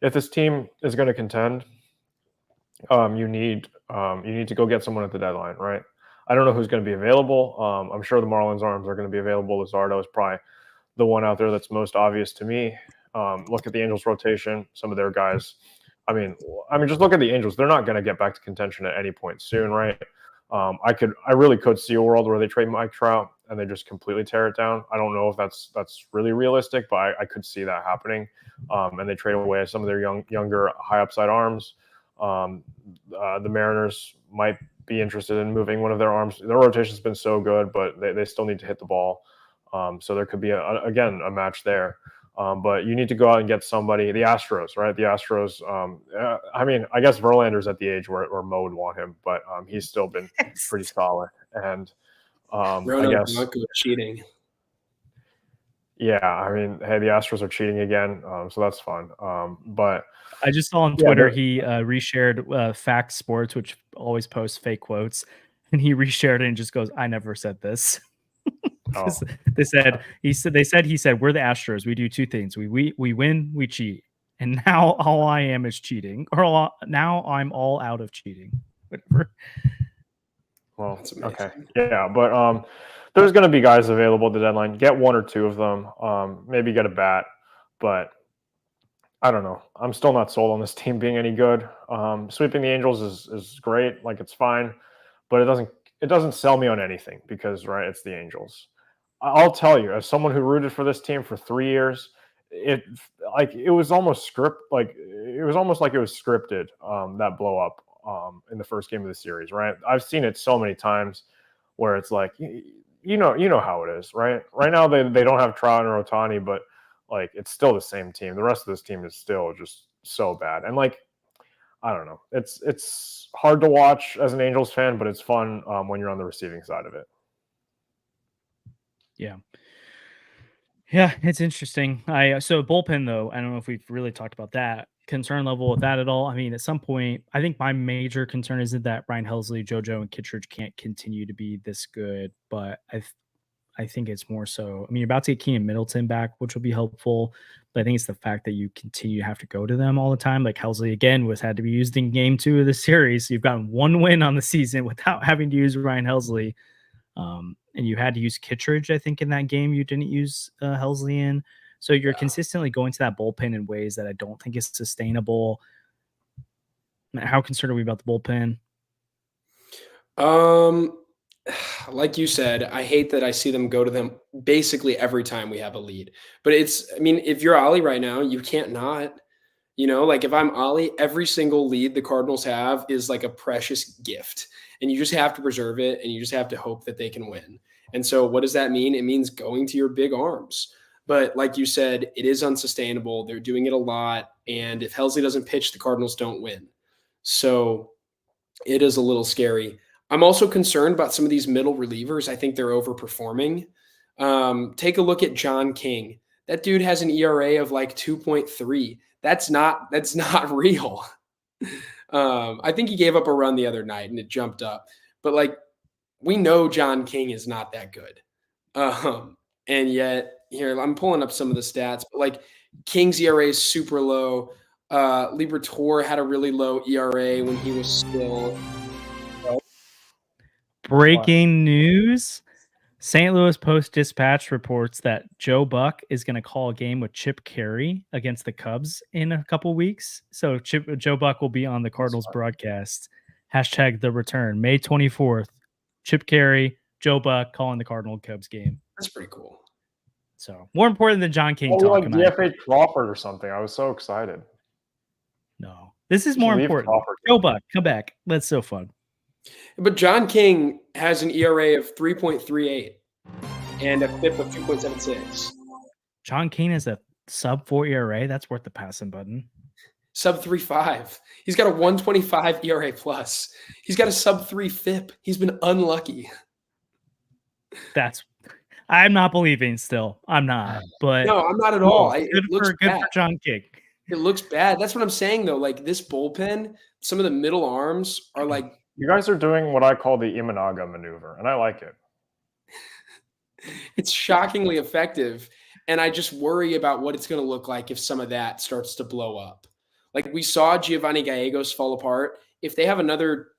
if this team is going to contend, you need to go get someone at the deadline, right? I don't know who's going to be available. I'm sure the Marlins arms are going to be available. Luzardo is probably the one out there that's most obvious to me. Look at the Angels rotation, some of their guys. I mean, just look at the Angels. They're not going to get back to contention at any point soon, right? I really could see a world where they trade Mike Trout and they just completely tear it down. I don't know if that's really realistic, but I could see that happening. And they trade away some of their younger high upside arms. The Mariners might be interested in moving one of their arms. Their rotation's been so good, but they still need to hit the ball. So there could be a match there. But you need to go out and get somebody. The Astros, right? The Astros. I guess Verlander's at the age where Mo would want him, but he's still been pretty solid. And I guess cheating. Yeah, hey, the Astros are cheating again, so that's fun. But I just saw on Twitter he reshared Fact Sports, which always posts fake quotes, and he reshared it and just goes, "I never said this." They said he said we're the Astros. We do 2 things: we win, we cheat, and now all I am is cheating, or now I'm all out of cheating. Whatever. Well, okay, yeah, but there's going to be guys available at the deadline. Get 1 or 2 of them. Maybe get a bat, but I don't know. I'm still not sold on this team being any good. Sweeping the Angels is great, like it's fine, but it doesn't sell me on anything because it's the Angels. I'll tell you, as someone who rooted for this team for 3 years, it was almost like it was scripted, that blow up in the first game of the series, right? I've seen it so many times where it's like you know how it is, right? Right now they don't have Trout and Ohtani, but it's still the same team. The rest of this team is still just so bad, and I don't know. It's hard to watch as an Angels fan, but it's fun when you're on the receiving side of it. Yeah, it's interesting. So bullpen though, I don't know if we've really talked about that concern level with that at all. I mean, at some point, I think my major concern isn't that Ryan Helsley, JoJo, and Kittredge can't continue to be this good, but I think it's more so. I mean, you're about to get Keenan Middleton back, which will be helpful, but I think it's the fact that you continue to have to go to them all the time. Like Helsley again had to be used in game 2 of the series. You've gotten 1 win on the season without having to use Ryan Helsley. And you had to use Kittredge, I think, in that game. You didn't use Helsley in. So you're consistently going to that bullpen in ways that I don't think is sustainable. How concerned are we about the bullpen? Like you said, I hate that I see them go to them basically every time we have a lead. But if you're Ollie right now, you can't not. If I'm Ollie, every single lead the Cardinals have is like a precious gift. And you just have to preserve it, and you just have to hope that they can win. And so what does that mean? It means going to your big arms. But like you said, it is unsustainable. They're doing it a lot. And if Helsley doesn't pitch, the Cardinals don't win. So it is a little scary. I'm also concerned about some of these middle relievers. I think they're overperforming. Take a look at John King. That dude has an ERA of 2.3. That's not real. I think he gave up a run the other night and it jumped up. But we know John King is not that good. And yet here I'm pulling up some of the stats, but King's ERA is super low. Liberatore had a really low ERA when he was still. Breaking news. St. Louis Post-Dispatch reports that Joe Buck is going to call a game with Chip Carey against the Cubs in a couple weeks. So Joe Buck will be on the Cardinals broadcast. #the return, May 24th. Chip Carey, Joe Buck calling the Cardinal Cubs game. That's pretty cool. So more important than John King like talking. DFA Crawford or something. I was so excited. No, this is more important. Crawford. Joe Buck, come back. That's so fun. But John King has an ERA of 3.38 and a FIP of 2.76. John King has a sub-4 ERA. That's worth the passing button. Sub-3.5. He's got a 1.25 ERA plus. He's got a sub-3 FIP. He's been unlucky. I'm not believing still. I'm not. But no, I'm not at all. Good for John King. It looks bad. That's what I'm saying, though. Like, this bullpen, some of the middle arms are like... You guys are doing what I call the Imanaga maneuver, and I like it. It's shockingly effective, and I just worry about what it's going to look like if some of that starts to blow up. Like, we saw Giovanni Gallegos fall apart. If they have another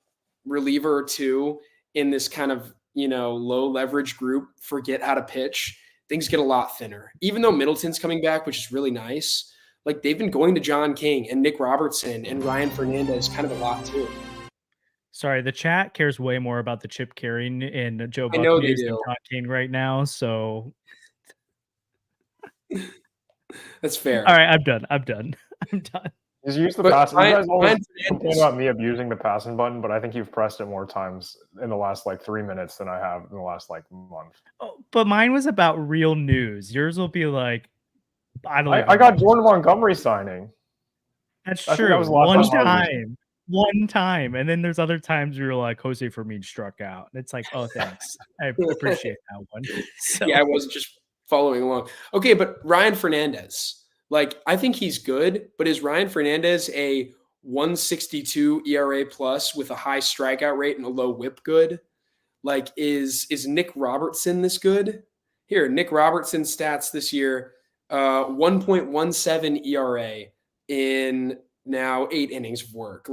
reliever or two in this kind of, low leverage group, forget how to pitch, things get a lot thinner. Even though Middleton's coming back, which is really nice, like, they've been going to John King and Nick Robertson and Ryan Fernandez kind of a lot too. Sorry, the chat cares way more about the Chip Carey and Joe Buck news than John King right now. So that's fair. All right, I'm done. Just use the pass. You guys always complain about me abusing the passing button, but I think you've pressed it more times in the last 3 minutes than I have in the last month. Oh, but mine was about real news. Yours will be like, I got Jordan Montgomery signing. That's true. That was one time, and then there's other times where you're like, Jose Fermin struck out. And it's like, oh, thanks. I appreciate that one. So. Yeah, I wasn't just following along. Okay, but Ryan Fernandez. I think he's good, but is Ryan Fernandez a 1.62 ERA plus with a high strikeout rate and a low whip good? Is Nick Robertson this good? Here, Nick Robertson's stats this year, 1.17 ERA in now 8 innings of work.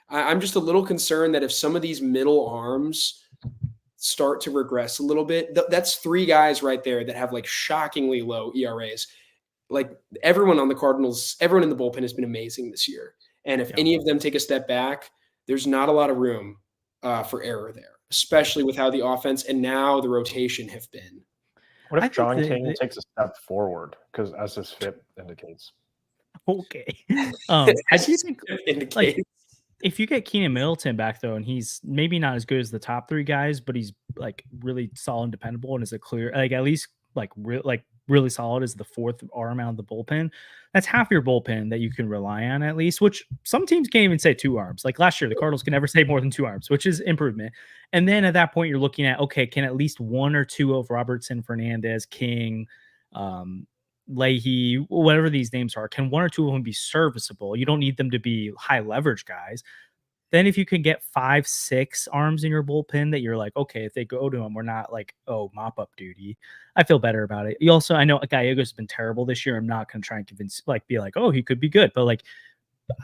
I'm just a little concerned that if some of these middle arms start to regress a little bit, that's 3 guys right there that have shockingly low ERAs. Everyone on the Cardinals, everyone in the bullpen has been amazing this year. And if any of them take a step back, there's not a lot of room for error there, especially with how the offense and now the rotation have been. What if John King takes a step forward? Because as his FIP indicates. Okay. I do think if you get Keenan Middleton back though, and he's maybe not as good as the top 3 guys, but he's really solid and dependable and is a clear at least really solid as the 4th arm out of the bullpen. That's half your bullpen that you can rely on at least, which some teams can't even say 2 arms. Like last year, the Cardinals can never say more than 2 arms, which is improvement. And then at that point, you're looking at, okay, can at least 1 or 2 of Robertson, Fernandez, King, Leahy, whatever these names are, can 1 or 2 of them be serviceable? You don't need them to be high leverage guys. Then if you can get 5, 6 arms in your bullpen that you're like, okay, if they go to them, we're not mop up duty. I feel better about it. You also, I know Gallegos has been terrible this year. I'm not going to try and convince, be like, oh, he could be good. But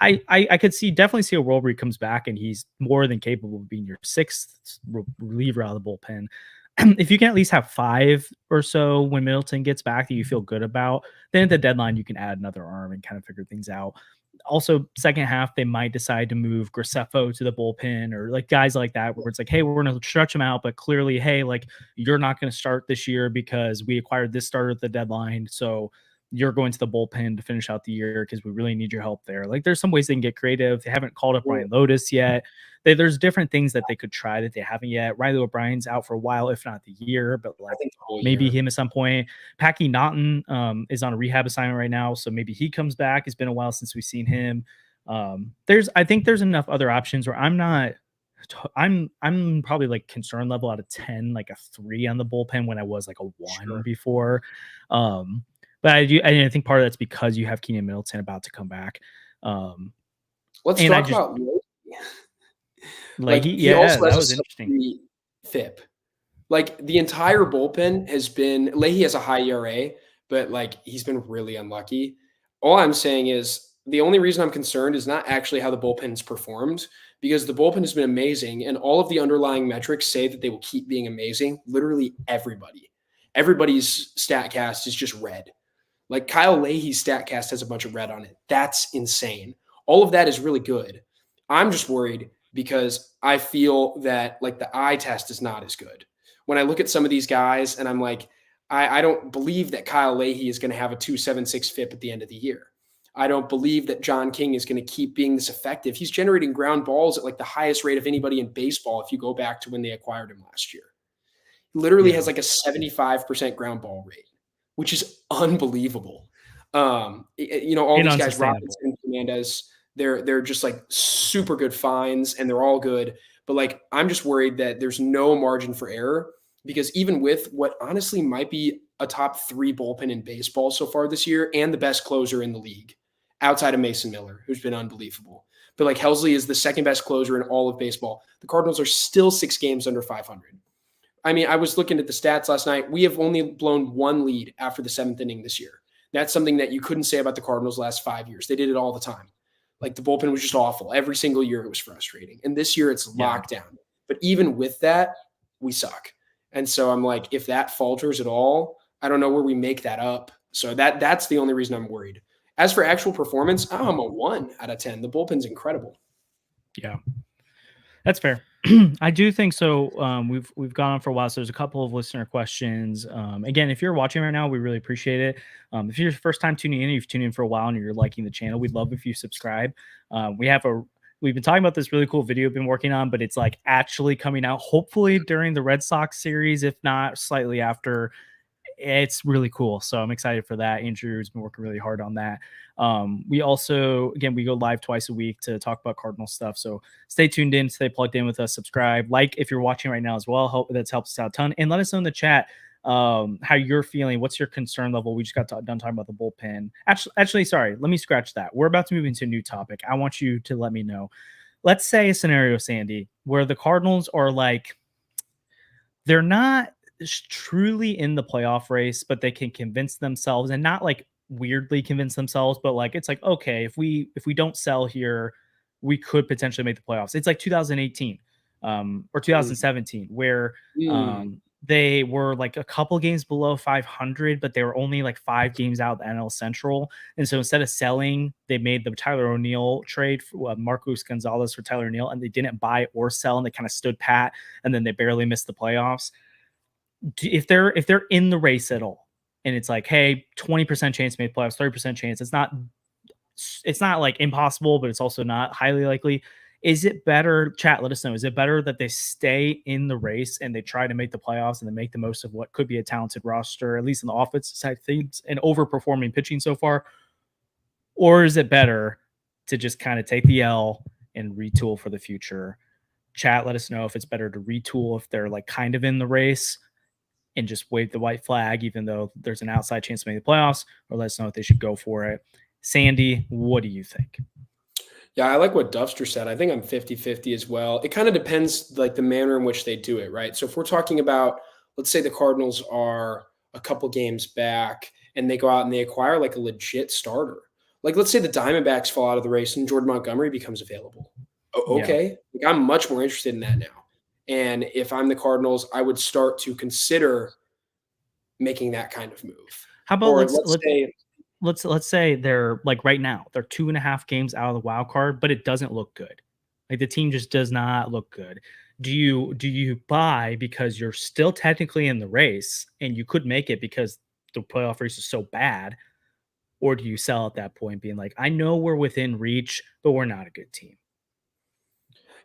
I could definitely see a world where he comes back and he's more than capable of being your 6th reliever out of the bullpen. If you can at least have 5 or so when Middleton gets back that you feel good about, then at the deadline, you can add another arm and kind of figure things out. Also, second half, they might decide to move Graceffo to the bullpen or guys like that, where it's hey, we're going to stretch them out, but clearly, hey, you're not going to start this year because we acquired this starter at the deadline. So you're going to the bullpen to finish out the year because we really need your help there. There's some ways they can get creative. They haven't called up Ryan Lotus yet. There's different things that they could try that they haven't yet. Riley O'Brien's out for a while, if not the year, but maybe him at some point. Packy Naughton is on a rehab assignment right now, so maybe he comes back. It's been a while since we've seen him. I think there's enough other options where I'm probably concern level out of 10, a 3 on the bullpen when I was a 1 before. But I think part of that's because you have Keenan Middleton about to come back. Let's talk about he also that was interesting. FIP. The entire bullpen has been Leahy has a high ERA, but he's been really unlucky. All I'm saying is the only reason I'm concerned is not actually how the bullpen's performed, because the bullpen has been amazing and all of the underlying metrics say that they will keep being amazing. Literally everybody's StatCast is just red. Kyle Leahy's StatCast has a bunch of red on it. That's insane. All of that is really good. I'm just worried because I feel that like the eye test is not as good. When I look at some of these guys and I'm like, I don't believe that Kyle Leahy is going to have a 2.76 FIP at the end of the year. I don't believe that John King is going to keep being this effective. He's generating ground balls at like the highest rate of anybody in baseball if you go back to when they acquired him last year. He literally has like a 75% ground ball rate, which is unbelievable. All these guys, Robinson, Fernandez, they're just like super good finds and they're all good. But like, I'm just worried that there's no margin for error, because even with what honestly might be a top 3 bullpen in baseball so far this year and the best closer in the league outside of Mason Miller, who's been unbelievable. But like Helsley is the second best closer in all of baseball. The Cardinals are still 6 games under 500. I mean, I was looking at the stats last night. We have only blown 1 lead after the 7th inning this year. That's something that you couldn't say about the Cardinals last 5 years. They did it all the time. Like the bullpen was just awful. Every single year it was frustrating. And this year it's locked down. But even with that, we suck. And so I'm like, if that falters at all, I don't know where we make that up. So that's the only reason I'm worried. As for actual performance, I'm a 1 out of 10. The bullpen's incredible. Yeah, that's fair. I do think so. We've gone on for a while, so there's a couple of listener questions. Again, if you're watching right now, we really appreciate it. If you're your first time tuning in, you've tuned in for a while and you're liking the channel, we'd love if you subscribe. We've been talking about this really cool video we've been working on, but it's like actually coming out hopefully during the Red Sox series, if not slightly after. It's really cool. So I'm excited for that. Andrew's been working really hard on that. We also, again, we go live twice a week to talk about Cardinal stuff. So stay tuned in, stay plugged in with us, subscribe, like if you're watching right now as well. That's helped us out a ton. And let us know in the chat how you're feeling. What's your concern level? We just got done talking about the bullpen. Actually, sorry, let me scratch that. We're about to move into a new topic. I want you to let me know. Let's say a scenario, Sandy, where the Cardinals are like, they're not truly in the playoff race, but they can convince themselves, and not like weirdly convince themselves, but like it's like, okay, if we don't sell here, we could potentially make the playoffs. It's like 2018 or 2017 where they were like a couple games below 500, but they were only like 5 games out of the NL Central. And so instead of selling, they made the Tyler O'Neill trade for Marcus Gonzalez for Tyler O'Neill, and they didn't buy or sell, and they kind of stood pat, and then they barely missed the playoffs. If they're in the race at all, and it's like, hey, 20% chance to make playoffs, 30% chance, it's not like impossible, but it's also not highly likely. Is it better, chat, let us know, is it better that they stay in the race and they try to make the playoffs and they make the most of what could be a talented roster, at least in the offensive side of things, and overperforming pitching so far? Or is it better to just kind of take the L and retool for the future? Chat, let us know if it's better to retool if they're like kind of in the race and just wave the white flag, even though there's an outside chance to make the playoffs, or let us know if they should go for it. Sandy, what do you think? Yeah, I like what Duffster said. I think I'm 50-50 as well. It kind of depends like the manner in which they do it, right? So if we're talking about, let's say the Cardinals are a couple games back and they go out and they acquire like a legit starter. Like let's say the Diamondbacks fall out of the race and Jordan Montgomery becomes available. Okay. Yeah. Like, I'm much more interested in that now. And if I'm the Cardinals, I would start to consider making that kind of move. How about let's say they're like right now, they're 2.5 games out of the wild card, but it doesn't look good. Like the team just does not look good. Do you buy because you're still technically in the race and you could make it because the playoff race is so bad? Or do you sell at that point being like, I know we're within reach, but we're not a good team?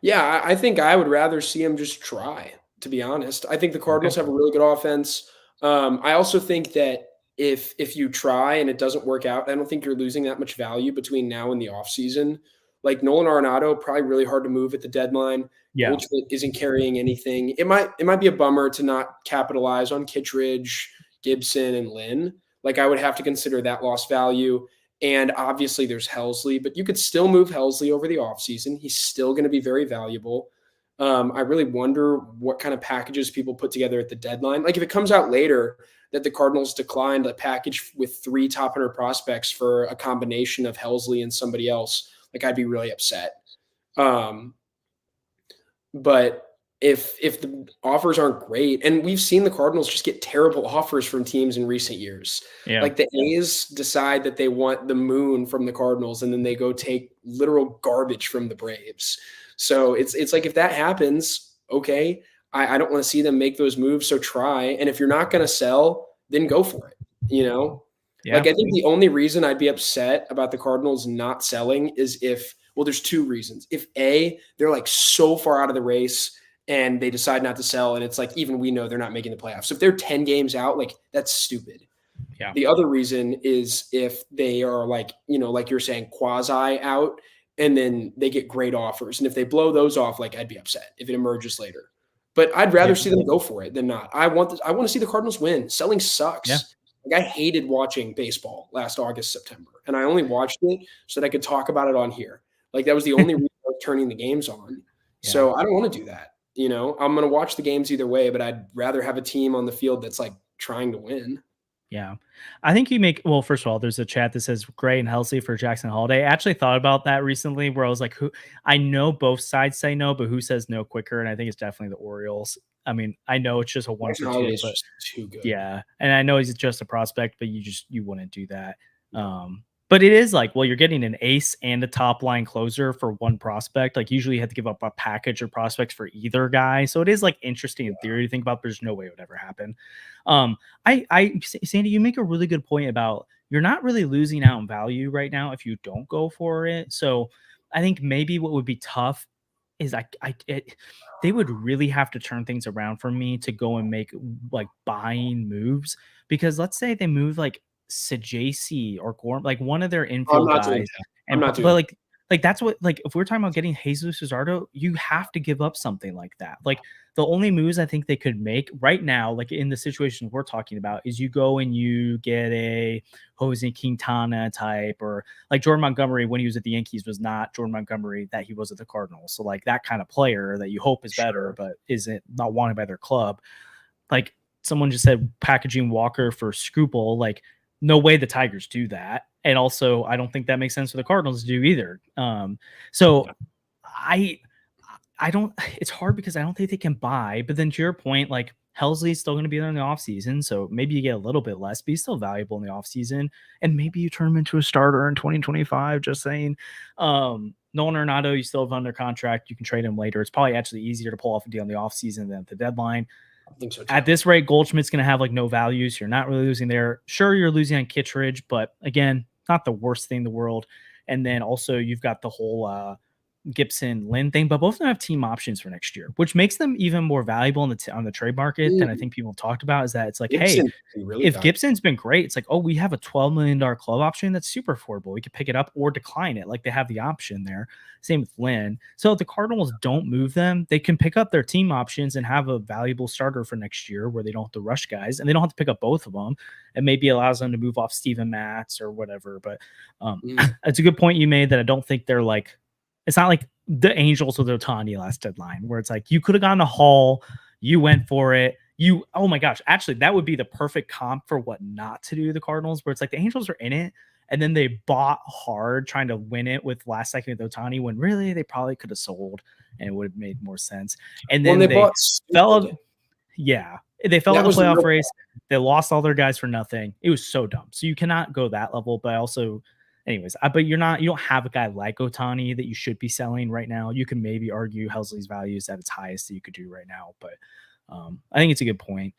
Yeah, I think I would rather see him just try, to be honest. I think the Cardinals have a really good offense. I also think that if you try and it doesn't work out, I don't think you're losing that much value between now and the offseason. Like Nolan Arenado, probably really hard to move at the deadline. Yeah. Goldschmidt isn't carrying anything. It might be a bummer to not capitalize on Kittredge, Gibson, and Lynn. Like I would have to consider that lost value. And obviously there's Helsley, but you could still move Helsley over the offseason. He's still going to be very valuable. I really wonder what kind of packages people put together at the deadline. Like if it comes out later that the Cardinals declined a package with 3 top 100 prospects for a combination of Helsley and somebody else, like I'd be really upset. But if the offers aren't great, and we've seen the Cardinals just get terrible offers from teams in recent years. Yeah. Like the A's decide that they want the moon from the Cardinals, and then they go take literal garbage from the Braves. So it's like if that happens, okay, I don't want to see them make those moves. So try. And if you're not going to sell, then go for it. Yeah. Like I think the only reason I'd be upset about the Cardinals not selling is if, well, there's two reasons. If A, they're like so far out of the race and they decide not to sell, and it's like even we know they're not making the playoffs. So if they're 10 games out, like that's stupid. Yeah. The other reason is if they are like, like you're saying, quasi out, and then they get great offers. And if they blow those off, like I'd be upset if it emerges later. But I'd rather see them go for it than not. I want to see the Cardinals win. Selling sucks. Yeah. Like I hated watching baseball last August, September, and I only watched it so that I could talk about it on here. Like that was the only reason I was turning the games on. Yeah. So I don't want to do that. I'm going to watch the games either way, but I'd rather have a team on the field that's like trying to win. Yeah. I think well, first of all, there's a chat that says Gray and Helsley for Jackson Holiday. I actually thought about that recently where I was like, I know both sides say no, but who says no quicker? And I think it's definitely the Orioles. I mean, I know it's just a 1 for 2, but too good. Yeah. And I know he's just a prospect, but you wouldn't do that. But it is like, well, you're getting an ace and a top line closer for one prospect. Like usually you have to give up a package of prospects for either guy. So it is like interesting in theory to think about, but there's no way it would ever happen. Sandy, you make a really good point about you're not really losing out in value right now if you don't go for it. So I think maybe what would be tough is they would really have to turn things around for me to go and make like buying moves, because let's say they move like Sajacy or Gorm, like one of their infield guys, but like that's what, like if we're talking about getting Jesus Luzardo, you have to give up something like that. Like the only moves I think they could make right now, like in the situation we're talking about, is you go and you get a Jose Quintana type, or like Jordan Montgomery when he was at the Yankees was not Jordan Montgomery that he was at the Cardinals. So like that kind of player that you hope is better, but isn't not wanted by their club. Like someone just said packaging Walker for Scruple, like no way the Tigers do that. And also, I don't think that makes sense for the Cardinals to do either. So I don't, it's hard because I don't think they can buy. But then to your point, like Helsley's still going to be there in the offseason. So maybe you get a little bit less, but he's still valuable in the offseason. And maybe you turn him into a starter in 2025, just saying. Nolan Arenado, you still have under contract. You can trade him later. It's probably actually easier to pull off a deal in the offseason than at the deadline. I think so too. At this rate, Goldschmidt's going to have like no value. So you're not really losing there. Sure, you're losing on Kittredge, but again, not the worst thing in the world. And then also you've got the whole Gibson Lynn thing, but both of them have team options for next year, which makes them even more valuable on the trade market than I think people have talked about. Is that it's like, Gibson, hey, really if Gibson's been great, it's like, oh, we have a $12 million club option that's super affordable. We could pick it up or decline it. Like they have the option there. Same with Lynn. So if the Cardinals don't move them, they can pick up their team options and have a valuable starter for next year where they don't have to rush guys, and they don't have to pick up both of them. It maybe allows them to move off Steven Matz or whatever. But it's a good point you made that I don't think they're like, it's not like the Angels with Ohtani last deadline where it's like you could have gotten a haul, you went for it. Oh my gosh, actually that would be the perfect comp for what not to do the Cardinals, where it's like the Angels are in it and then they bought hard trying to win it with last second with Ohtani when really they probably could have sold and it would have made more sense. And then they fell out. Yeah, they fell in the playoff race. They lost all their guys for nothing. It was so dumb. So you cannot go that level, but also anyways, but you don't have a guy like Ohtani that you should be selling right now. You can maybe argue Helsley's value is at its highest that you could do right now, but I think it's a good point.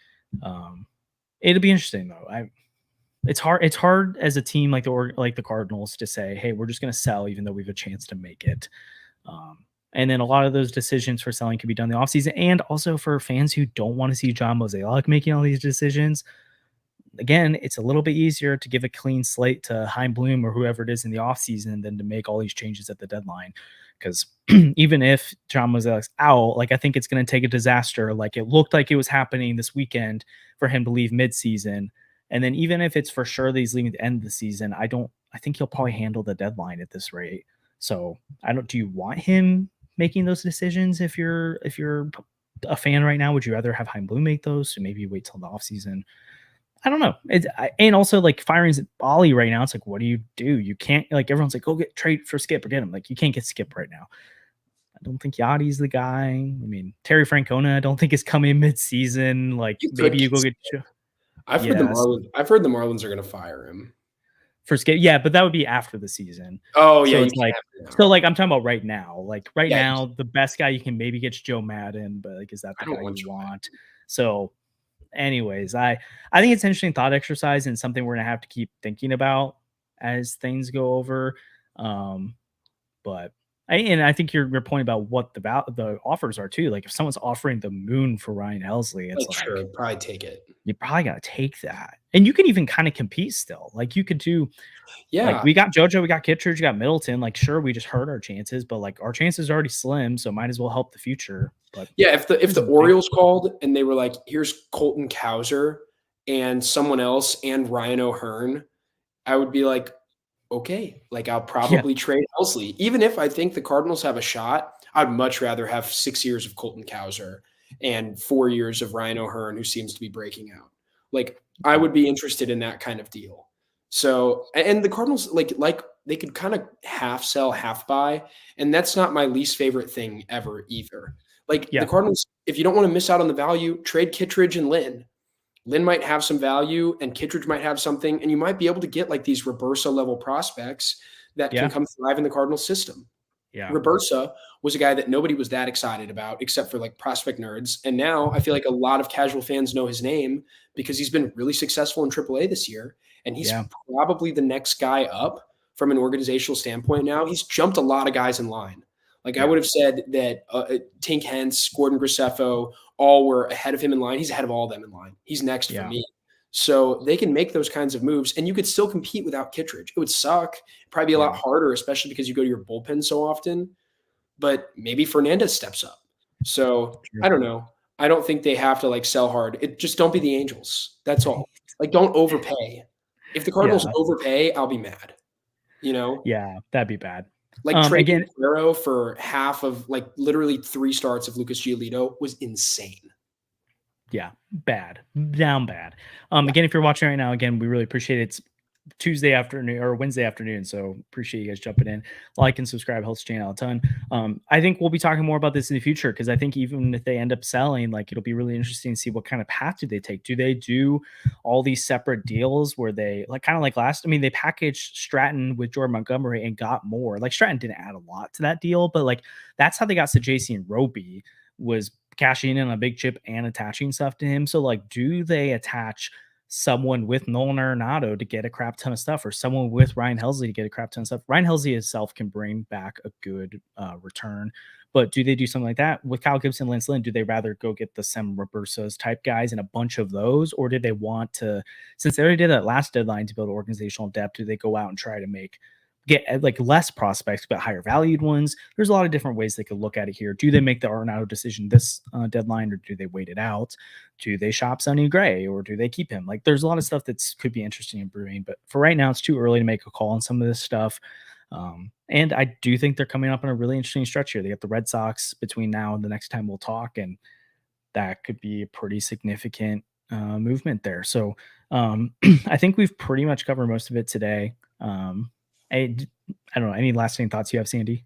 It'll be interesting though. It's hard as a team like the Cardinals to say, hey, we're just going to sell even though we have a chance to make it. And then a lot of those decisions for selling can be done in the offseason, and also for fans who don't want to see John Mozeliak making all these decisions. Again, it's a little bit easier to give a clean slate to Chaim Bloom or whoever it is in the offseason than to make all these changes at the deadline. Because even if John Mozeliak's out, like I think it's going to take a disaster. Like it looked like it was happening this weekend for him to leave midseason. And then even if it's for sure that he's leaving at the end of the season, I think he'll probably handle the deadline at this rate. So do you want him making those decisions if you're a fan right now? Would you rather have Chaim Bloom make those? So maybe you wait till the offseason. I don't know. And also like firing Ollie right now, it's like, what do? You can't, like everyone's like, go trade for Skip or get him. Like you can't get Skip right now. I don't think Yachty's the guy. I mean, Terry Francona, I don't think is coming mid-season. Like maybe you go get. I've heard the Marlins are going to fire him. First game, yeah, but that would be after the season. Oh yeah, so it's like so like I'm talking about right now. Like right now, the best guy you can maybe get Joe Madden, but like is that the guy you want? So, anyways, I think it's an interesting thought exercise and something we're gonna have to keep thinking about as things go over. But I think your point about what the offers are too. Like if someone's offering the moon for Ryan Helsley, it's like sure, probably take it. You probably got to take that. And you can even kind of compete still. Like you could do, like we got JoJo, we got Kittredge, we got Middleton. Like sure, we just hurt our chances, but like our chances are already slim, so might as well help the future. But yeah, if the Orioles called and they were like, here's Colton Cowser and someone else and Ryan O'Hearn, I would be like, okay, like I'll probably trade Helsley. Even if I think the Cardinals have a shot, I'd much rather have 6 years of Colton Cowser and 4 years of Ryan O'Hearn, who seems to be breaking out. Like I would be interested in that kind of deal. So, and the Cardinals, like they could kind of half sell, half buy, and that's not my least favorite thing ever either. Like the Cardinals, if you don't want to miss out on the value, trade Kittredge and Lynn. Lynn might have some value and Kittredge might have something, and you might be able to get like these Robersa level prospects that can come thrive in the Cardinals system. Yeah. Robersa was a guy that nobody was that excited about except for like prospect nerds. And now I feel like a lot of casual fans know his name because he's been really successful in AAA this year. And he's probably the next guy up from an organizational standpoint now. He's jumped a lot of guys in line. Like I would have said that Tink Hence, Gordon Graceffo, all were ahead of him in line. He's ahead of all of them in line. He's next for me. So they can make those kinds of moves, and you could still compete without Kittredge. It would suck. It'd probably be a lot harder, especially because you go to your bullpen so often. But maybe Fernandez steps up. So I don't know. I don't think they have to like sell hard. It just don't be the Angels. That's all. Like don't overpay. If the Cardinals overpay, I'll be mad. You know? Yeah, that'd be bad. Like trading Guerrero for half of like literally 3 starts of Lucas Giolito was insane. Yeah, bad, down bad. Again, if you're watching right now, again, we really appreciate it. It's Tuesday afternoon or Wednesday afternoon, so appreciate you guys jumping in. Like and subscribe helps the channel a ton. I think we'll be talking more about this in the future because I think even if they end up selling, like it'll be really interesting to see what kind of path do they take. Do they do all these separate deals where they like kind of like last? I mean, they packaged Stratton with Jordan Montgomery and got more. Like Stratton didn't add a lot to that deal, but like that's how they got Sajaci and Roby was cashing in on a big chip and attaching stuff to him. So like, do they attach someone with Nolan Arenado to get a crap ton of stuff or someone with Ryan Helsley to get a crap ton of stuff? Ryan Helsley himself can bring back a good return, but do they do something like that with Kyle Gibson, Lance Lynn? Do they rather go get the Sem Robertsas type guys and a bunch of those, or did they want to, since they already did that last deadline to build organizational depth, do they go out and try to get like less prospects but higher valued ones? There's a lot of different ways they could look at it here. Do they make the Arenado decision this deadline, or do they wait it out? Do they shop Sonny Gray, or do they keep him? Like there's a lot of stuff that could be interesting in brewing, but for right now it's too early to make a call on some of this stuff. And I do think they're coming up on a really interesting stretch here. They got the Red Sox between now and the next time we'll talk, and that could be a pretty significant movement there. So I think we've pretty much covered most of it today. I don't know. Any lasting thoughts you have, Sandy?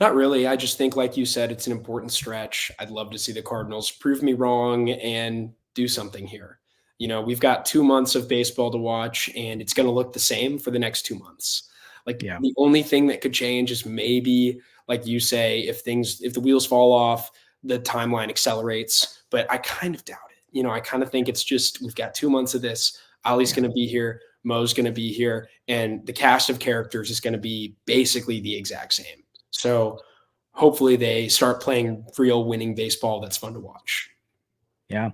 Not really. I just think, like you said, it's an important stretch. I'd love to see the Cardinals prove me wrong and do something here. You know, we've got 2 months of baseball to watch, and it's going to look the same for the next 2 months. Like the only thing that could change is maybe, like you say, if the wheels fall off, the timeline accelerates. But I kind of doubt it. You know, I kind of think it's just we've got 2 months of this. Ali's going to be here. Mo's going to be here, and the cast of characters is going to be basically the exact same. So hopefully they start playing real winning baseball that's fun to watch. Yeah,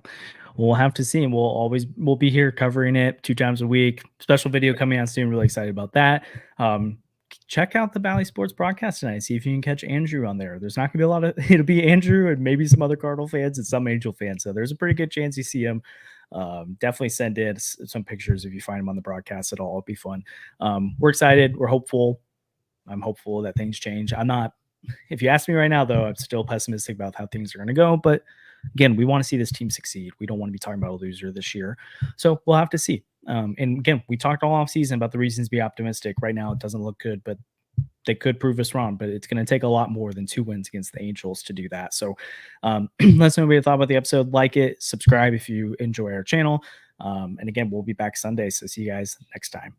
we'll have to see. We'll be here covering it 2 times a week. Special video coming out soon. Really excited about that. Check out the Bally Sports broadcast tonight. See if you can catch Andrew on there. There's not going to be it'll be Andrew and maybe some other Cardinal fans and some Angel fans. So there's a pretty good chance you see him. Definitely send in some pictures if you find him on the broadcast at all. It'll be fun. We're excited. We're hopeful. I'm hopeful that things change. I'm not, if you ask me right now though, I'm still pessimistic about how things are going to go, but again, we want to see this team succeed. We don't want to be talking about a loser this year. So we'll have to see. And again, we talked all off season about the reasons to be optimistic. Right now, it doesn't look good, but they could prove us wrong, but it's going to take a lot more than 2 wins against the Angels to do that. So let us know what you thought about the episode. Like it, subscribe if you enjoy our channel. And again, we'll be back Sunday. So see you guys next time.